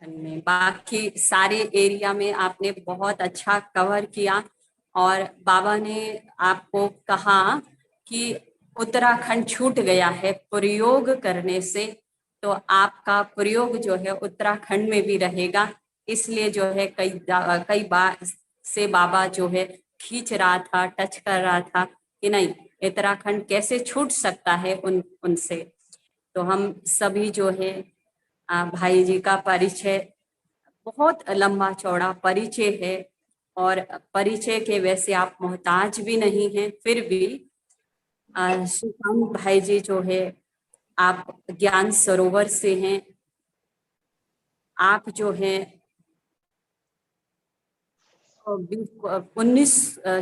में बाकी सारे एरिया में आपने बहुत अच्छा कवर किया। और बाबा ने आपको कहा कि उत्तराखंड छूट गया है प्रयोग करने से, तो आपका प्रयोग जो है उत्तराखंड में भी रहेगा। इसलिए जो है कई बार से बाबा जो है खींच रहा था, टच कर रहा था कि नहीं, उत्तराखंड कैसे छूट सकता है उनसे। तो हम सभी जो है भाई जी का परिचय, बहुत लंबा चौड़ा परिचय है। और परिचय के वैसे आप मोहताज भी नहीं हैं, फिर भी सुशांत भाई जी जो है, आप ज्ञान सरोवर से हैं। आप जो है 19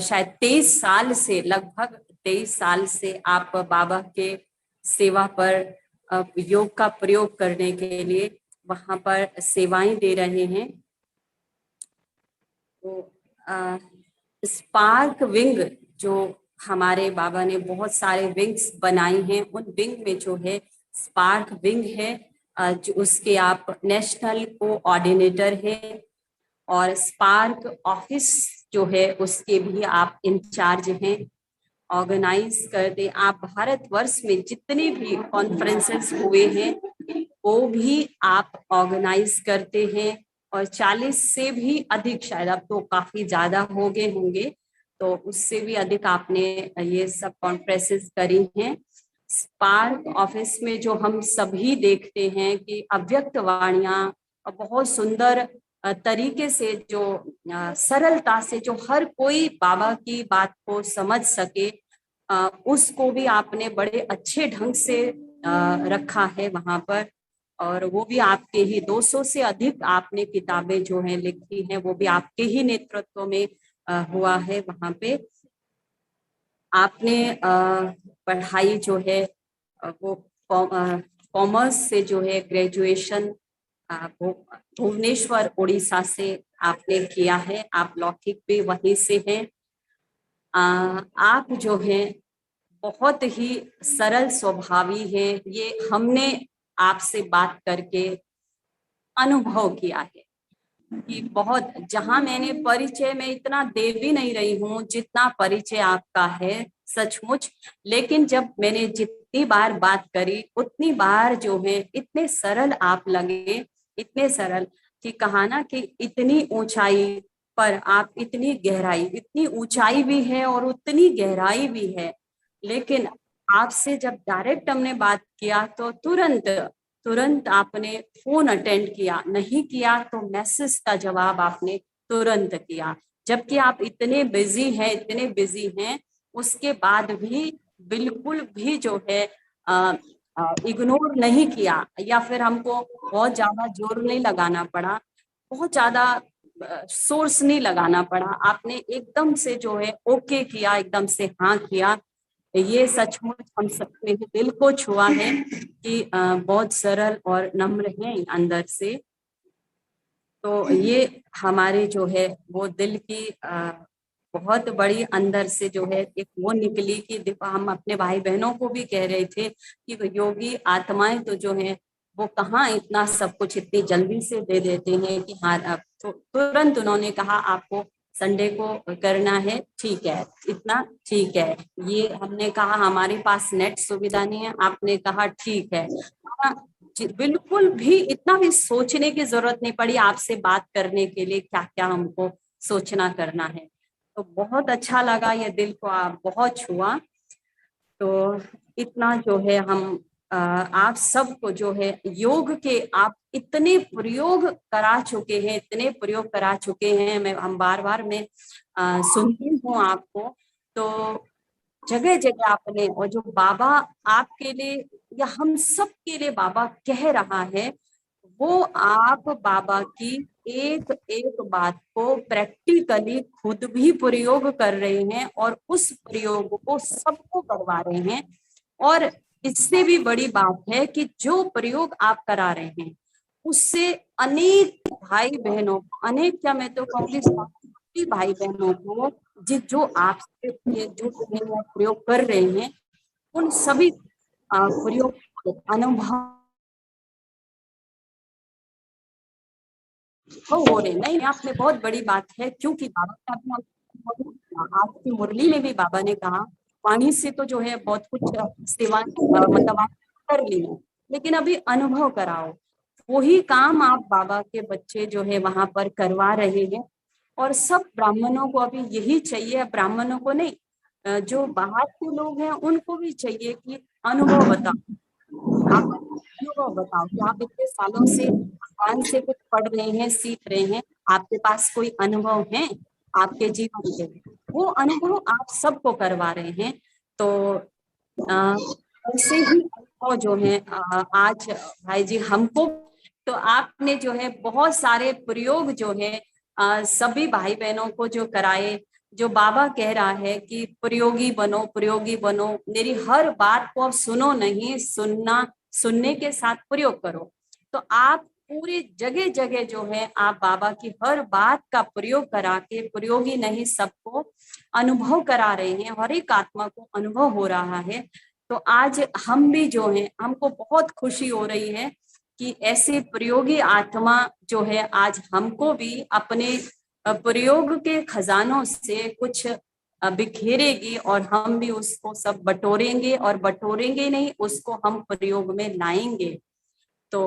शायद 23 साल से, लगभग 23 साल से आप बाबा के सेवा पर योग का प्रयोग करने के लिए वहां पर सेवाएं दे रहे हैं। तो स्पार्क विंग, जो हमारे बाबा ने बहुत सारे विंग्स बनाई हैं, उन विंग में जो है स्पार्क विंग है, जो उसके आप नेशनल कोऑर्डिनेटर हैं। और स्पार्क ऑफिस जो है उसके भी आप इंचार्ज हैं। ऑर्गेनाइज करते आप भारतवर्ष में जितने भी कॉन्फ्रेंसेस हुए हैं वो भी आप ऑर्गेनाइज करते हैं। और 40 से भी अधिक, शायद अब तो काफी ज्यादा हो गए होंगे, तो उससे भी अधिक आपने ये सब कॉन्फ्रेंसेस करी हैं। स्पार्क ऑफिस में जो हम सभी देखते हैं कि अव्यक्त वाणियां बहुत सुंदर तरीके से, जो सरलता से जो हर कोई बाबा की बात को समझ सके, उसको भी आपने बड़े अच्छे ढंग से रखा है वहां पर। और वो भी आपके ही 200 से अधिक आपने किताबें जो हैं लिखी हैं, वो भी आपके ही नेतृत्व में हुआ है वहां पे। आपने पढ़ाई जो है वो कॉमर्स से जो है ग्रेजुएशन भुवनेश्वर उड़ीसा से आपने किया है। आप लौकिक भी वहीं से हैं। आप जो हैं बहुत ही सरल स्वभावी हैं, ये हमने आपसे बात करके अनुभव किया है। कि बहुत, जहां मैंने परिचय में इतना दे भी नहीं रही हूँ जितना परिचय आपका है, सचमुच। लेकिन जब मैंने जितनी बार बात करी उतनी बार जो है इतने सरल आप लगे, इतने सरल कि कहा ना कि इतनी ऊंचाई पर आप इतनी गहराई, इतनी ऊंचाई भी है और उतनी गहराई भी है। लेकिन आपसे जब डायरेक्ट हमने बात किया तो तुरंत तुरंत आपने फोन अटेंड किया, नहीं किया तो मैसेज का जवाब आपने तुरंत किया। जबकि आप इतने बिजी हैं, इतने बिजी हैं, उसके बाद भी बिल्कुल भी जो है इग्नोर नहीं किया, या फिर हमको बहुत ज्यादा जोर नहीं लगाना पड़ा, बहुत ज्यादा सोर्स नहीं लगाना पड़ा। आपने एकदम से जो है ओके किया, एकदम से हाँ किया। ये सचमुच हम सबके दिल को छुआ है कि बहुत सरल और नम्र हैं अंदर से। तो ये हमारे जो है वो दिल की बहुत बड़ी अंदर से जो है एक वो निकली कि देखो, हम अपने भाई बहनों को भी कह रहे थे कि योगी आत्माएं तो जो है वो कहाँ इतना सब कुछ इतनी जल्दी से दे देते हैं कि हाँ। अब तो तुरंत उन्होंने कहा आपको संडे को करना है, ठीक है, इतना ठीक है। ये हमने कहा हमारे पास नेट सुविधा नहीं है, आपने कहा ठीक है। हाँ, बिल्कुल भी इतना भी सोचने की जरूरत नहीं पड़ी आपसे बात करने के लिए, क्या क्या हमको सोचना करना है। तो बहुत अच्छा लगा, ये दिल को आप बहुत छुआ। तो इतना जो है हम आप सबको जो है योग के आप इतने प्रयोग करा चुके हैं, इतने प्रयोग करा चुके हैं, मैं हम बार बार मैं सुनती हूँ आपको। तो जगह जगह आपने, और जो बाबा आपके लिए या हम सब के लिए बाबा कह रहा है, वो आप बाबा की एक एक बात को प्रैक्टिकली खुद भी प्रयोग कर रहे हैं और उस प्रयोग को सबको करवा रहे हैं। और इससे भी बड़ी बात है कि जो प्रयोग आप करा रहे हैं उससे अनेक भाई बहनों को, अनेक क्या मैं तो कहूँगी सभी भाई बहनों को, जो आपसे ये जो प्रयोग कर रहे हैं, उन सभी प्रयोग अनुभव हो रहे नहीं, आपने बहुत बड़ी बात है, क्योंकि बाबा का भी आज की मुरली में भी बाबा ने कहा वाणी से तो जो है बहुत कुछ सेवा मतलब आप कर ली है, लेकिन अभी अनुभव कराओ। वही काम आप बाबा के बच्चे जो है वहां पर करवा रहे हैं। और सब ब्राह्मणों को अभी यही चाहिए, ब्राह्मणों को नहीं, जो बाहर के लोग हैं उनको भी चाहिए कि अनुभव बताओ। आप अनुभव बताओ कि आप इतने सालों से भगवान से कुछ पढ़ रहे हैं, सीख रहे हैं, आपके पास कोई अनुभव है आपके जीवन के, वो अनुभव आप सबको करवा रहे हैं। तो अ, ऐसे ही अनुभव जो है आज भाई जी हमको, तो आपने जो है बहुत सारे प्रयोग जो है सभी भाई बहनों को जो कराए, जो बाबा कह रहा है कि प्रयोगी बनो, प्रयोगी बनो, मेरी हर बात को अब सुनो नहीं, सुनने के साथ प्रयोग करो। तो आप पूरे जगह जगह जो है आप बाबा की हर बात का प्रयोग करा के, प्रयोगी नहीं सबको अनुभव करा रहे हैं, हर एक आत्मा को अनुभव हो रहा है। तो आज हम भी जो है, हमको बहुत खुशी हो रही है कि ऐसे प्रयोगी आत्मा जो है आज हमको भी अपने प्रयोग के खजानों से कुछ बिखेरेगी, और हम भी उसको सब बटोरेंगे, और बटोरेंगे नहीं, उसको हम प्रयोग में लाएंगे। तो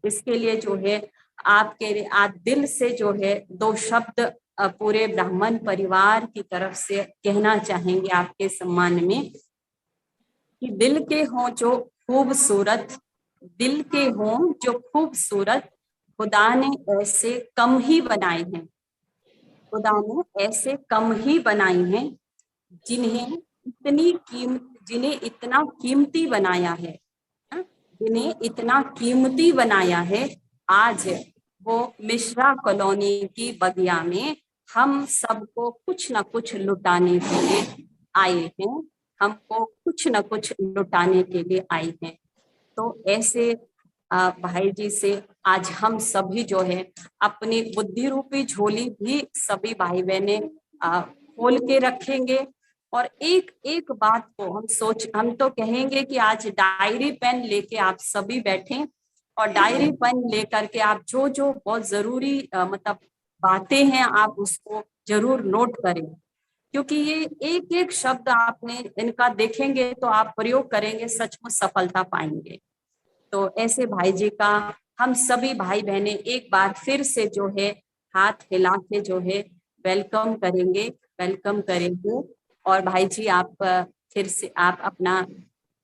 इसके लिए जो है आपके आज दिल से जो है दो शब्द पूरे ब्राह्मण परिवार की तरफ से कहना चाहेंगे आपके सम्मान में, कि दिल के हों जो खूबसूरत, दिल के हों जो खूबसूरत, खुदा ने ऐसे कम ही बनाए हैं, खुदा ने ऐसे कम ही बनाए हैं, जिन्हें इतना कीमती बनाया है, जिन्हें इतना कीमती बनाया है। आज वो मिश्रा कॉलोनी की बगिया में हम सबको कुछ ना कुछ लुटाने के लिए आए हैं, हमको कुछ ना कुछ लुटाने के लिए आए हैं। तो ऐसे भाई जी से आज हम सभी जो है अपनी बुद्धि रूपी झोली भी सभी भाई बहने खोल के रखेंगे। और एक एक बात को हम तो कहेंगे कि आज डायरी पेन लेके आप सभी बैठें, और डायरी पेन लेकर के आप जो जो बहुत जरूरी मतलब बातें हैं आप उसको जरूर नोट करें, क्योंकि ये एक एक शब्द आपने इनका देखेंगे तो आप प्रयोग करेंगे, सचमुच सफलता पाएंगे। तो ऐसे भाई जी का हम सभी भाई बहने एक बार फिर से जो है हाथ हिला के जो है वेलकम करेंगे, वेलकम करेंगे। और भाई जी आप फिर से आप अपना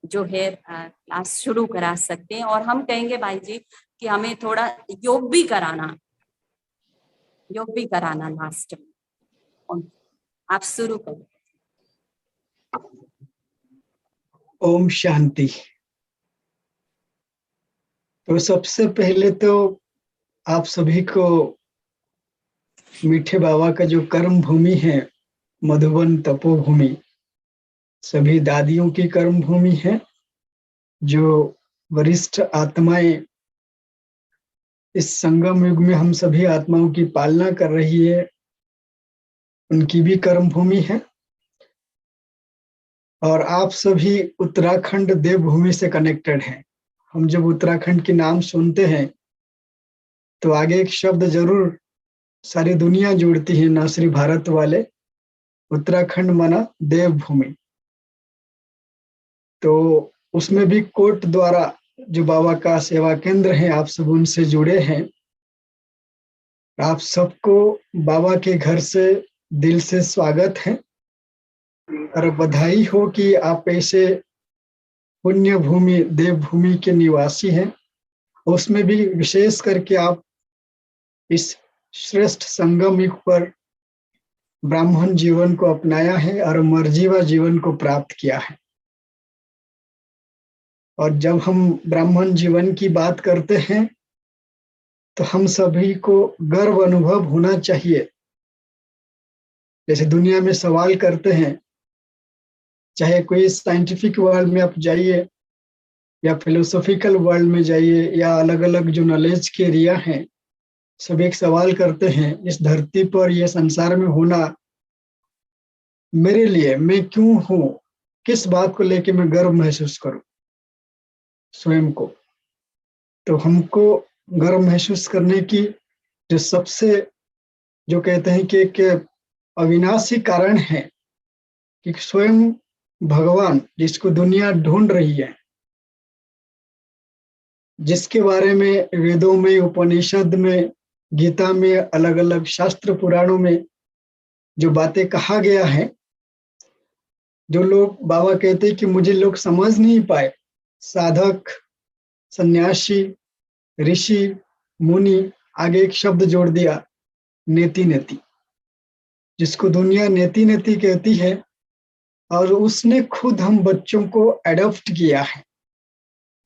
जो है क्लास शुरू करा सकते हैं, और हम कहेंगे भाई जी कि हमें थोड़ा योग भी कराना, योग भी कराना लास्ट में। आप शुरू करें। ओम शांति। तो सबसे पहले तो आप सभी को मीठे बाबा का जो कर्म भूमि है, मधुबन तपोभूमि, सभी दादियों की कर्म भूमि है। जो वरिष्ठ आत्माएं इस संगम युग में हम सभी आत्माओं की पालना कर रही है, उनकी भी कर्म भूमि है। और आप सभी उत्तराखंड देवभूमि से कनेक्टेड हैं। हम जब उत्तराखंड के नाम सुनते हैं तो आगे एक शब्द जरूर सारी दुनिया जोड़ती है, न सिर्फ भारत वाले। उत्तराखंड माना देवभूमि। तो उसमें भी कोर्ट द्वारा जो बाबा का सेवा केंद्र है, आप सब उनसे जुड़े हैं। आप सबको बाबा के घर से दिल से स्वागत है, और बधाई हो कि आप ऐसे पुण्य भूमि देवभूमि के निवासी हैं। उसमें भी विशेष करके आप इस श्रेष्ठ संगम युग पर ब्राह्मण जीवन को अपनाया है और मर्जीवा जीवन को प्राप्त किया है। और जब हम ब्राह्मण जीवन की बात करते हैं तो हम सभी को गर्व अनुभव होना चाहिए। जैसे दुनिया में सवाल करते हैं, चाहे कोई साइंटिफिक वर्ल्ड में आप जाइए या फिलोसॉफिकल वर्ल्ड में जाइए या अलग अलग जो नॉलेज के एरिया हैं, सब एक सवाल करते हैं, इस धरती पर यह संसार में होना मेरे लिए, मैं क्यों हूं, किस बात को लेके मैं गर्व महसूस करूं स्वयं को। तो हमको गर्व महसूस करने की जो सबसे, जो कहते हैं कि एक अविनाशी कारण है कि स्वयं भगवान जिसको दुनिया ढूंढ रही है, जिसके बारे में वेदों में, उपनिषद में, गीता में, अलग अलग शास्त्र पुराणों में जो बातें कहा गया है, जो लोग बाबा कहते हैं कि मुझे लोग समझ नहीं पाए, साधक, सन्यासी, ऋषि, मुनि, आगे एक शब्द जोड़ दिया, नेति नेति, जिसको दुनिया नेति नेति कहती है, और उसने खुद हम बच्चों को एडॉप्ट किया है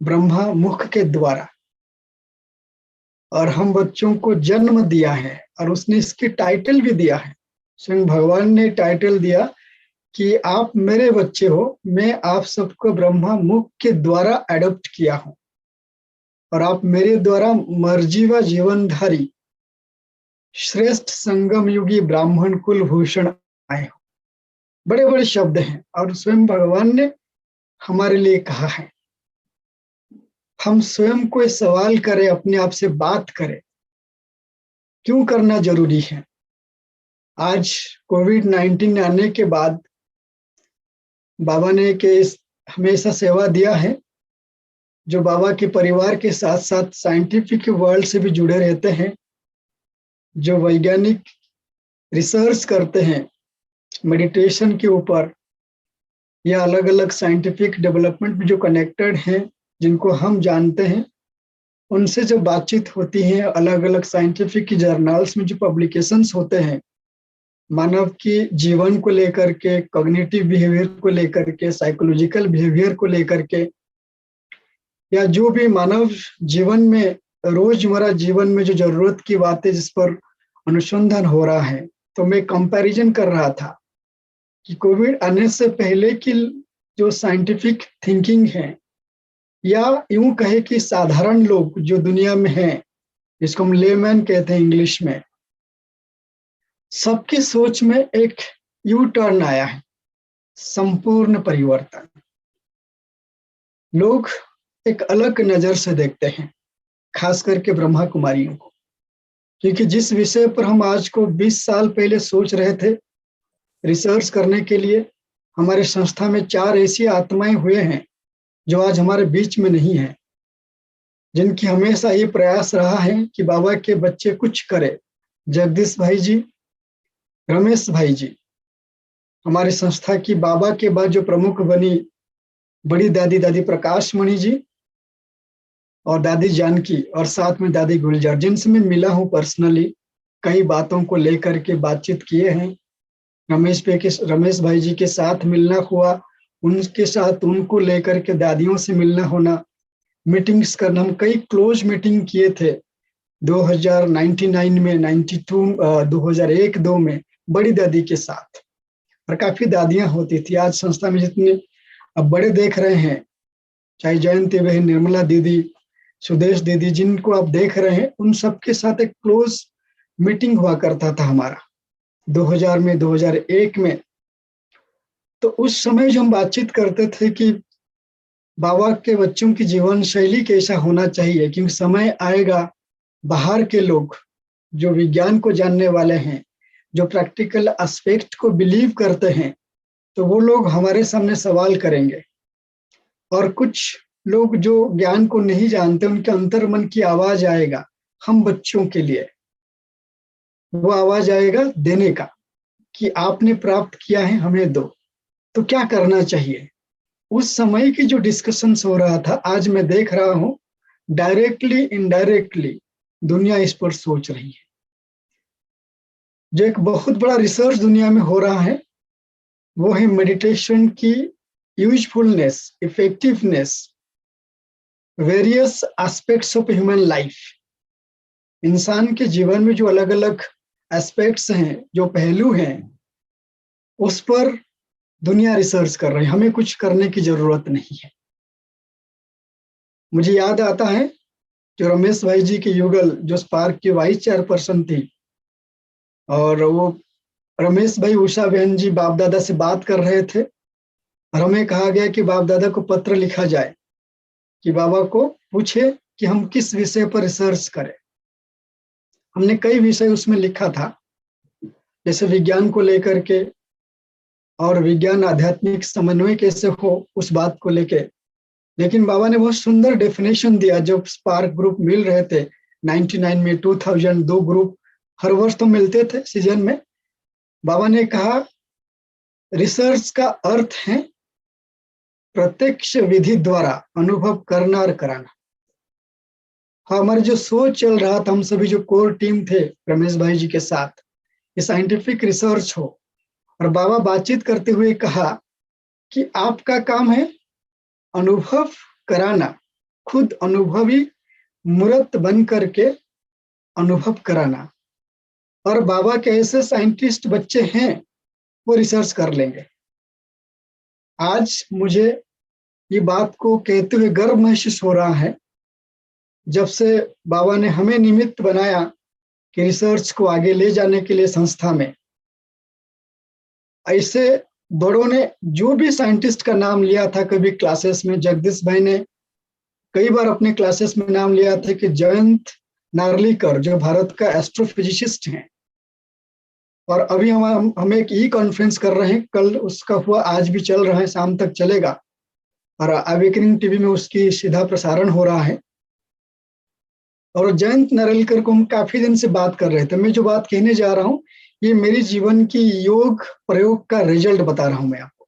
ब्रह्मा मुख के द्वारा, और हम बच्चों को जन्म दिया है, और उसने इसकी टाइटल भी दिया है। स्वयं भगवान ने टाइटल दिया कि आप मेरे बच्चे हो, मैं आप सबको ब्रह्मा मुख के द्वारा एडॉप्ट किया हूं, और आप मेरे द्वारा मर्जीवा जीवनधारी श्रेष्ठ संगम युगी ब्राह्मण कुल भूषण आए हो। बड़े बड़े शब्द हैं, और स्वयं भगवान ने हमारे लिए कहा है। हम स्वयं को सवाल करें, अपने आप से बात करें, क्यों करना जरूरी है। आज कोविड-19 आने के बाद बाबा ने हमेशा सेवा दिया है, जो बाबा के परिवार के साथ साथ साइंटिफिक वर्ल्ड से भी जुड़े रहते हैं, जो वैज्ञानिक रिसर्च करते हैं मेडिटेशन के ऊपर, या अलग अलग साइंटिफिक डेवलपमेंट में जो कनेक्टेड हैं, जिनको हम जानते हैं, उनसे जो बातचीत होती है, अलग अलग साइंटिफिक जर्नल्स में जो पब्लिकेशंस होते हैं, मानव की जीवन को लेकर के, कॉग्निटिव बिहेवियर को लेकर के, साइकोलॉजिकल बिहेवियर को लेकर के, या जो भी मानव जीवन में, रोजमर्रा जीवन में जो जरूरत की बातें जिस पर अनुसंधान हो रहा है, तो मैं कंपैरिजन कर रहा था कि कोविड आने से पहले की जो साइंटिफिक थिंकिंग है, या यूं कहे कि साधारण लोग जो दुनिया में हैं, जिसको हम लेमैन कहते हैं इंग्लिश में, सबकी सोच में एक यू टर्न आया है, संपूर्ण परिवर्तन। लोग एक अलग नजर से देखते हैं, खास करके ब्रह्मा कुमारियों को, क्योंकि जिस विषय पर हम आज को 20 साल पहले सोच रहे थे रिसर्च करने के लिए, हमारे संस्था में 4 ऐसी आत्माएं हुए हैं जो आज हमारे बीच में नहीं है, जिनकी हमेशा ये प्रयास रहा है कि बाबा के बच्चे कुछ करें। जगदीश भाई जी, रमेश भाई जी, हमारी संस्था की बाबा के बाद जो प्रमुख बनी बड़ी दादी प्रकाश मणि जी, और दादी जानकी, और साथ में दादी गुलजार, जिनसे मैं मिला हूं पर्सनली, कई बातों को लेकर के बातचीत किए हैं। रमेश भाई जी के साथ मिलना हुआ, उनके साथ उनको लेकर के दादियों से मिलना होना, मीटिंग्स करना। हम कई क्लोज मीटिंग किए थे 2099 में, 2001-2 में बड़ी दादी के साथ, और काफी दादियां होती थी। आज संस्था में जितने अब बड़े देख रहे हैं, चाहे जयंती बहन, निर्मला दीदी, सुदेश दीदी, जिनको आप देख रहे हैं, उन सबके साथ एक क्लोज मीटिंग हुआ करता था हमारा 2000 में, 2001 में। तो उस समय जो हम बातचीत करते थे कि बाबा के बच्चों की जीवन शैली कैसा होना चाहिए, क्योंकि समय आएगा बाहर के लोग जो विज्ञान को जानने वाले हैं, जो प्रैक्टिकल एस्पेक्ट को बिलीव करते हैं, तो वो लोग हमारे सामने सवाल करेंगे, और कुछ लोग जो ज्ञान को नहीं जानते, उनके अंतर मन की आवाज आएगा हम बच्चों के लिए। वो आवाज आएगा देने का, कि आपने प्राप्त किया है, हमें दो। तो क्या करना चाहिए। उस समय की जो डिस्कशंस हो रहा था, आज मैं देख रहा हूं डायरेक्टली इनडायरेक्टली दुनिया इस पर सोच रही है। जो एक बहुत बड़ा रिसर्च दुनिया में हो रहा है, वो है मेडिटेशन की usefulness, effectiveness, various aspects of human life. इंसान के जीवन में जो अलग अलग एस्पेक्ट्स हैं, जो पहलू हैं, उस पर दुनिया रिसर्च कर रही है। हमें कुछ करने की जरूरत नहीं है। मुझे याद आता है जो रमेश भाई जी की युगल, जो स्पार्क की वाइस चेयरपर्सन थी, और वो रमेश भाई, उषा बहन जी बाप दादा से बात कर रहे थे, और हमें कहा गया कि बाप दादा को पत्र लिखा जाए कि बाबा को पूछे कि हम किस विषय पर रिसर्च करें। हमने कई विषय उसमें लिखा था, जैसे विज्ञान को लेकर के और विज्ञान आध्यात्मिक समन्वय कैसे हो उस बात को लेके। लेकिन बाबा ने बहुत सुंदर डेफिनेशन दिया। जब स्पार्क ग्रुप मिल रहे थे 99 में, 2000 दो ग्रुप हर वर्ष तो मिलते थे सीजन में। बाबा ने कहा रिसर्च का अर्थ है प्रत्यक्ष विधि द्वारा अनुभव करना और कराना। हमारे जो सोच चल रहा था, हम सभी जो कोर टीम थे रमेश भाई जी के साथ, ये साइंटिफिक रिसर्च हो। और बाबा बातचीत करते हुए कहा कि आपका काम है अनुभव कराना, खुद अनुभवी मूर्त बन करके अनुभव कराना। और बाबा के ऐसे साइंटिस्ट बच्चे हैं वो रिसर्च कर लेंगे। आज मुझे ये बात को कहते हुए गर्व महसूस हो रहा है, जब से बाबा ने हमें निमित्त बनाया कि रिसर्च को आगे ले जाने के लिए संस्था में। ऐसे बड़ों ने जो भी साइंटिस्ट का नाम लिया था कभी क्लासेस में, जगदीश भाई ने कई बार अपने क्लासेस में नाम लिया था कि जयंत नार्लिकर जो भारत का एस्ट्रोफिजिसिस्ट हैं, और अभी हम एक ई कॉन्फ्रेंस कर रहे हैं, कल उसका हुआ, आज भी चल रहा है, शाम तक चलेगा, और अवेकनिंग टीवी में उसकी सीधा प्रसारण हो रहा है। और जयंत नार्लिकर को हम काफी दिन से बात कर रहे थे। मैं जो बात कहने जा रहा हूँ ये मेरी जीवन की योग प्रयोग का रिजल्ट बता रहा हूं मैं आपको।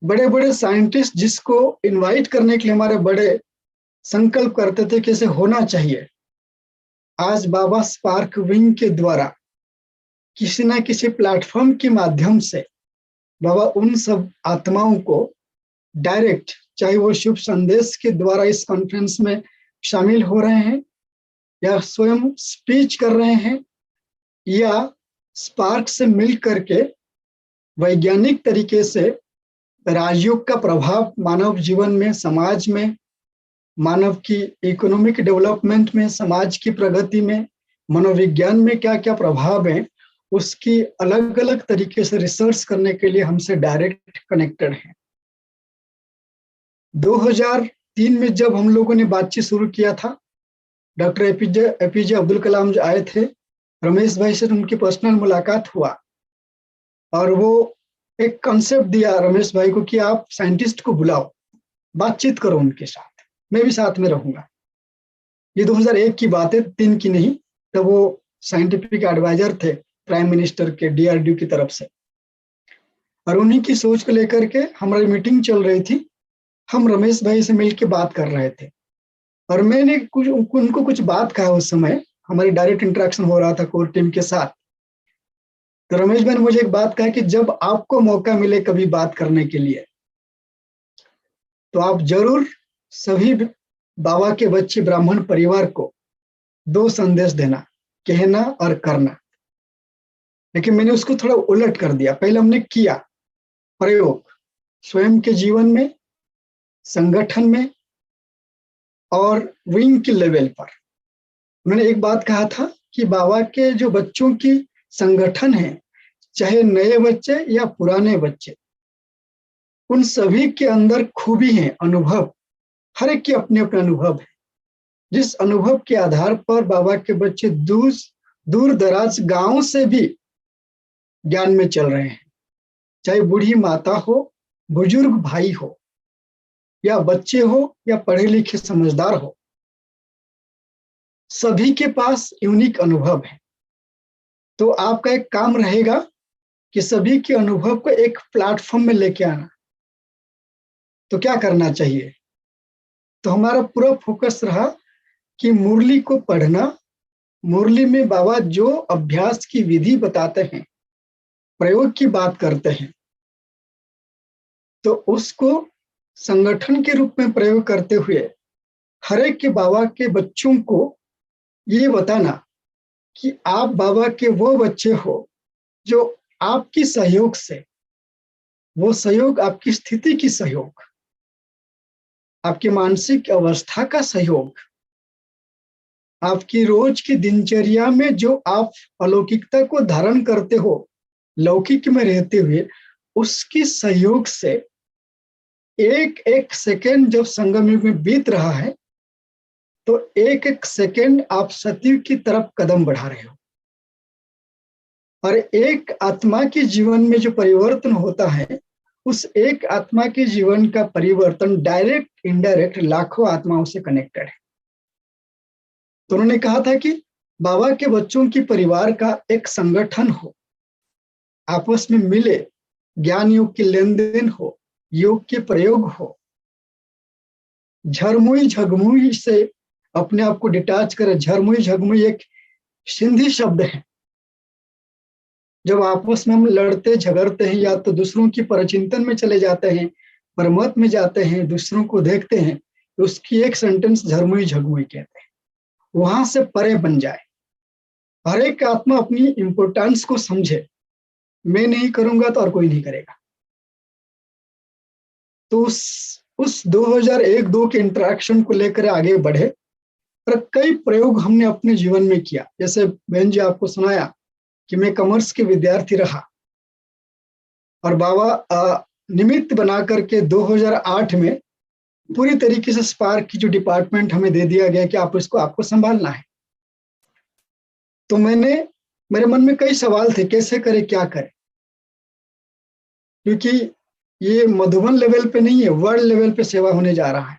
बड़े बड़े साइंटिस्ट जिसको इनवाइट करने के लिए हमारे बड़े संकल्प करते थे कैसे होना चाहिए, आज बाबा स्पार्क विंग के द्वारा किसी ना किसी प्लेटफॉर्म के माध्यम से बाबा उन सब आत्माओं को डायरेक्ट, चाहे वो शुभ संदेश के द्वारा इस कॉन्फ्रेंस में शामिल हो रहे हैं या स्वयं स्पीच कर रहे हैं, या स्पार्क से मिल करके वैज्ञानिक तरीके से राजयोग का प्रभाव मानव जीवन में, समाज में, मानव की इकोनॉमिक डेवलपमेंट में, समाज की प्रगति में, मनोविज्ञान में क्या क्या प्रभाव है, उसकी अलग अलग तरीके से रिसर्च करने के लिए हमसे डायरेक्ट कनेक्टेड है। 2003 में जब हम लोगों ने बातचीत शुरू किया था, डॉक्टर एपीजे अब्दुल कलाम जो आए थे, रमेश भाई से उनकी पर्सनल मुलाकात हुआ और वो एक कॉन्सेप्ट दिया रमेश भाई को कि आप साइंटिस्ट को बुलाओ, बातचीत करो उनके साथ, मैं भी साथ में रहूंगा। ये 2001 की बात है, 3 की नहीं। तब वो साइंटिफिक एडवाइजर थे प्राइम मिनिस्टर के डीआरडीओ की तरफ से, और उन्हीं की सोच को लेकर के हमारी मीटिंग चल रही थी। हम रमेश भाई से मिलकर बात कर रहे थे और मैंने उनको कुछ बात कहा। उस समय हमारी डायरेक्ट इंटरेक्शन हो रहा था कोर टीम के साथ। तो रमेश भाई ने मुझे एक बात कहा कि जब आपको मौका मिले कभी बात करने के लिए, तो आप जरूर सभी बाबा के बच्चे ब्राह्मण परिवार को 2 संदेश देना, कहना और करना। लेकिन मैंने उसको थोड़ा उलट कर दिया। पहले हमने किया प्रयोग स्वयं के जीवन में, संगठन में और विंग के लेवल पर। उन्होंने एक बात कहा था कि बाबा के जो बच्चों की संगठन है, चाहे नए बच्चे या पुराने बच्चे, उन सभी के अंदर खूबी है, अनुभव, हर एक के अपने अपने अनुभव है। जिस अनुभव के आधार पर बाबा के बच्चे दूर दराज गांव से भी ज्ञान में चल रहे हैं, चाहे बूढ़ी माता हो, बुजुर्ग भाई हो, या बच्चे हो या पढ़े लिखे समझदार हो, सभी के पास यूनिक अनुभव है। तो आपका एक काम रहेगा कि सभी के अनुभव को एक प्लेटफॉर्म में लेके आना। तो क्या करना चाहिए? तो हमारा पूरा फोकस रहा कि मुरली को पढ़ना, मुरली में बाबा जो अभ्यास की विधि बताते हैं, प्रयोग की बात करते हैं, तो उसको संगठन के रूप में प्रयोग करते हुए हर एक के बाबा के बच्चों को ये बताना कि आप बाबा के वो बच्चे हो जो आपकी सहयोग से, वो सहयोग आपकी स्थिति की सहयोग, आपकी मानसिक अवस्था का सहयोग, आपकी रोज की दिनचर्या में जो आप अलौकिकता को धारण करते हो लौकिक में रहते हुए, उसकी सहयोग से एक एक सेकेंड जब संगम युग में बीत रहा है, तो एक एक सेकेंड आप सत्युग की तरफ कदम बढ़ा रहे हो। और एक आत्मा के जीवन में जो परिवर्तन होता है, उस एक आत्मा के जीवन का परिवर्तन डायरेक्ट इनडायरेक्ट लाखों आत्माओं से कनेक्टेड है। तो उन्होंने कहा था कि बाबा के बच्चों की परिवार का एक संगठन हो, आपस में मिले, ज्ञान योग की लेन देन हो, योग के प्रयोग हो, झरमुई झगमुई से अपने आप को डिटैच करे। झरमुई झगमुई एक सिंधी शब्द है। जब आपस में हम लड़ते झगड़ते हैं या तो दूसरों की परचिंतन में चले जाते हैं, परमत में जाते हैं, दूसरों को देखते हैं, तो उसकी एक सेंटेंस झरमुई झगमुई कहते हैं। वहां से परे बन जाए, हर एक आत्मा अपनी इंपोर्टेंस को समझे। मैं नहीं करूंगा तो और कोई नहीं करेगा। तो उस 2001-2 के इंटरेक्शन को लेकर आगे बढ़े और कई प्रयोग हमने अपने जीवन में किया। जैसे बहन जी आपको सुनाया कि मैं कॉमर्स के विद्यार्थी रहा और बाबा निमित्त बना करके 2008 में पूरी तरीके से स्पार्क की जो डिपार्टमेंट हमें दे दिया गया कि आप इसको आपको संभालना है। तो मेरे मन में कई सवाल थे, कैसे करें, क्या करें, क्योंकि ये मधुबन लेवल पे नहीं है, वर्ल्ड लेवल पे सेवा होने जा रहा है।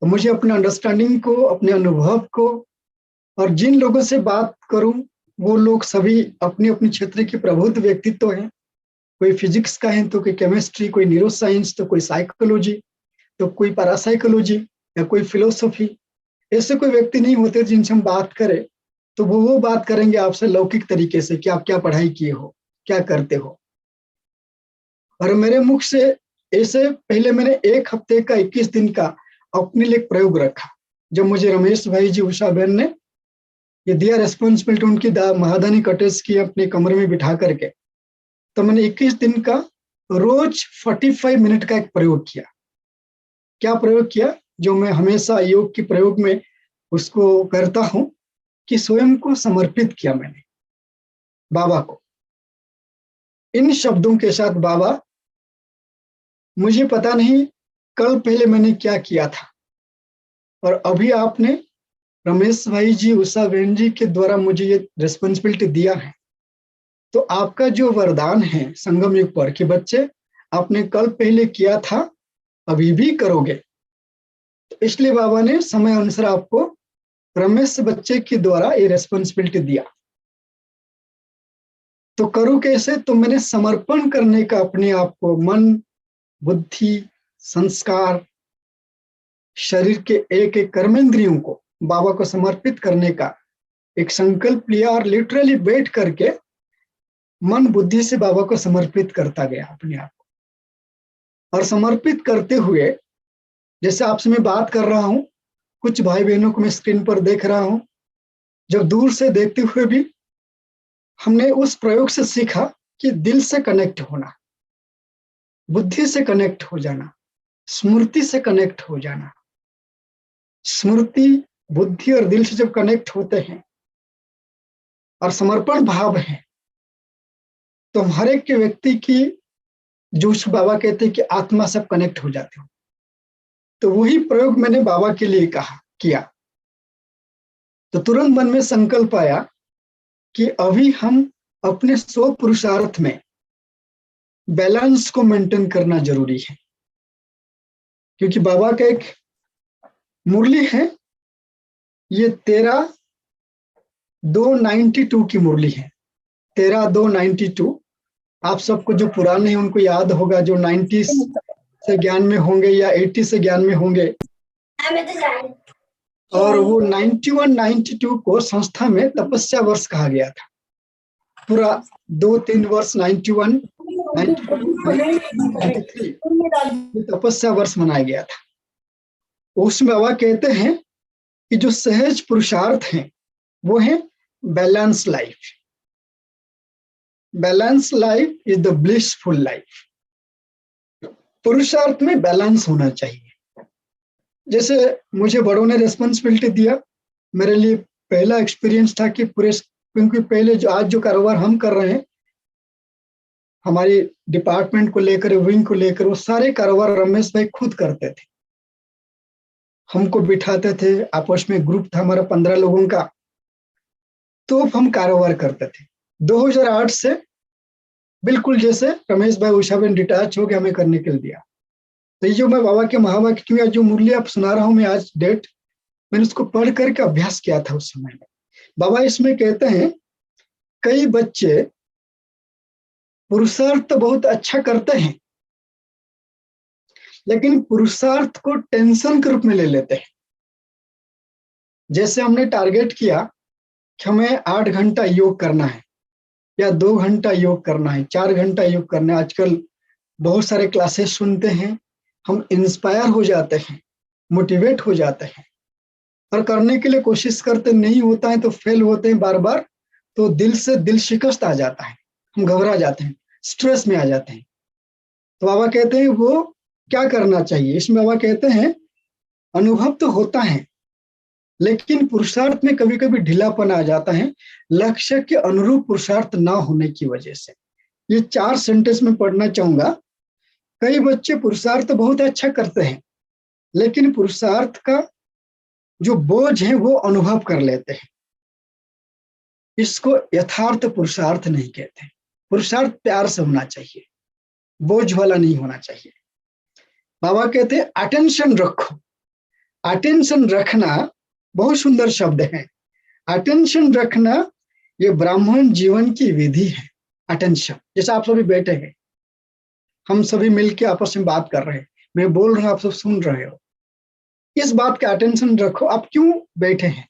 तो मुझे अपने अंडरस्टैंडिंग को, अपने अनुभव को, और जिन लोगों से बात करूं वो लोग सभी अपनी अपनी क्षेत्र के प्रबुद्ध व्यक्तित्व हैं। कोई फिजिक्स का है तो कोई केमिस्ट्री, कोई न्यूरो साइंस, तो कोई साइकोलॉजी, तो कोई पैरासाइकोलॉजी या कोई फिलोसफी। ऐसे कोई व्यक्ति नहीं होते जिनसे हम बात करें तो वो बात करेंगे आपसे लौकिक तरीके से कि आप क्या पढ़ाई किए हो, क्या करते हो। और मेरे मुख से ऐसे पहले मैंने 1 हफ्ते का 21 दिन का अपने लिए प्रयोग रखा। जब मुझे रमेश भाई जी, उषा बहन ने ये दिया रेस्पॉन्सिबिलिटी, उनकी महादानी कटेज की अपने कमरे में बिठा करके, तो मैंने 21 दिन का रोज 45 मिनट का एक प्रयोग किया। क्या प्रयोग किया? जो मैं हमेशा योग के प्रयोग में उसको करता हूं कि स्वयं को समर्पित किया मैंने बाबा को, इन शब्दों के साथ, बाबा मुझे पता नहीं कल पहले मैंने क्या किया था, और अभी आपने रमेश भाई जी, उषा बहन जी के द्वारा मुझे ये रिस्पॉन्सिबिलिटी दिया है। तो आपका जो वरदान है संगम युग पर कि बच्चे आपने कल पहले किया था, अभी भी करोगे, तो इसलिए बाबा ने समय अनुसार आपको रमेश बच्चे के द्वारा ये रिस्पॉन्सिबिलिटी दिया। तो करूं कैसे? तो मैंने समर्पण करने का अपने आप को, मन, बुद्धि, संस्कार, शरीर के एक एक कर्मेंद्रियों को बाबा को समर्पित करने का एक संकल्प लिया और लिटरली बैठ करके मन बुद्धि से बाबा को समर्पित करता गया अपने आप को। और समर्पित करते हुए, जैसे आपसे मैं बात कर रहा हूं, कुछ भाई बहनों को मैं स्क्रीन पर देख रहा हूं, जब दूर से देखते हुए भी हमने उस प्रयोग से सीखा कि दिल से कनेक्ट होना, बुद्धि से कनेक्ट हो जाना, स्मृति से कनेक्ट हो जाना। स्मृति, बुद्धि और दिल से जब कनेक्ट होते हैं और समर्पण भाव है, तो हम हर एक के व्यक्ति की, जो बाबा कहते हैं कि आत्मा सब कनेक्ट हो जाते हो। तो वही प्रयोग मैंने बाबा के लिए किया। तो तुरंत मन में संकल्प आया कि अभी हम अपने 100 पुरुषार्थ में बैलेंस को मेंटेन करना जरूरी है, क्योंकि बाबा का एक मुरली है, ये 13-2-92 की मुरली है। 13-2-92 आप सबको जो पुराने हैं उनको याद होगा, जो 90 से ज्ञान में होंगे या 80 से ज्ञान में होंगे। और वो 91-92 को संस्था में तपस्या वर्ष कहा गया था। पूरा 2-3 वर्ष 91, 92, 93 तपस्या वर्ष मनाया गया था। उसमें बाबा कहते हैं कि जो सहज पुरुषार्थ हैं वो है balance life. Balance life is the blissful life. पुरुषार्थ में बैलेंस होना चाहिए। जैसे मुझे बड़ों ने रिस्पॉन्सिबिलिटी दिया, मेरे लिए पहला एक्सपीरियंस था कि पूरे, क्योंकि पहले जो आज जो कारोबार हम कर रहे हैं, हमारी डिपार्टमेंट को लेकर, विंग को लेकर, वो सारे कारोबार रमेश भाई खुद करते थे। हमको बिठाते थे, आपस में ग्रुप था हमारा 15 लोगों का, तो हम कारोबार करते थे। 2008 से बिल्कुल जैसे रमेश भाई उषा बहन डिटैच हो के हमें करने के लिए दिया। तो ये जो मैं बाबा के महावाक्य की जो मुरली आप सुना रहा हूं मैं आज डेट, मैंने उसको पढ़ करके अभ्यास किया था उस समय में। बाबा इसमें कहते हैं कई बच्चे पुरुषार्थ तो बहुत अच्छा करते हैं, लेकिन पुरुषार्थ को टेंशन के रूप में ले लेते हैं। जैसे हमने टारगेट किया कि हमें 8 घंटा योग करना है या 2 घंटा योग करना है, 4 घंटा योग करना है। आजकल बहुत सारे क्लासेस सुनते हैं, हम इंस्पायर हो जाते हैं, मोटिवेट हो जाते हैं और करने के लिए कोशिश करते, नहीं होता है तो फेल होते हैं बार बार, तो दिल से दिल शिकस्त आ जाता है, हम घबरा जाते हैं, स्ट्रेस में आ जाते हैं। तो बाबा कहते हैं वो क्या करना चाहिए। इसमें बाबा कहते हैं अनुभव तो होता है, लेकिन पुरुषार्थ में कभी कभी ढीलापन आ जाता है, लक्ष्य के अनुरूप पुरुषार्थ ना होने की वजह से। ये 4 सेंटेंस में पढ़ना चाहूंगा। कई बच्चे पुरुषार्थ बहुत अच्छा करते हैं, लेकिन पुरुषार्थ का जो बोझ है वो अनुभव कर लेते हैं। इसको यथार्थ पुरुषार्थ नहीं कहते। पुरुषार्थ प्यार से होना चाहिए, बोझ वाला नहीं होना चाहिए। बाबा कहते हैं अटेंशन रखो। अटेंशन रखना बहुत सुंदर शब्द है। अटेंशन रखना ये ब्राह्मण जीवन की विधि है। अटेंशन, जैसे आप सभी बैठे हैं, हम सभी मिलके आपस में बात कर रहे हैं, मैं बोल रहा हूं, आप सब सुन रहे हो, इस बात का अटेंशन रखो। आप क्यों बैठे हैं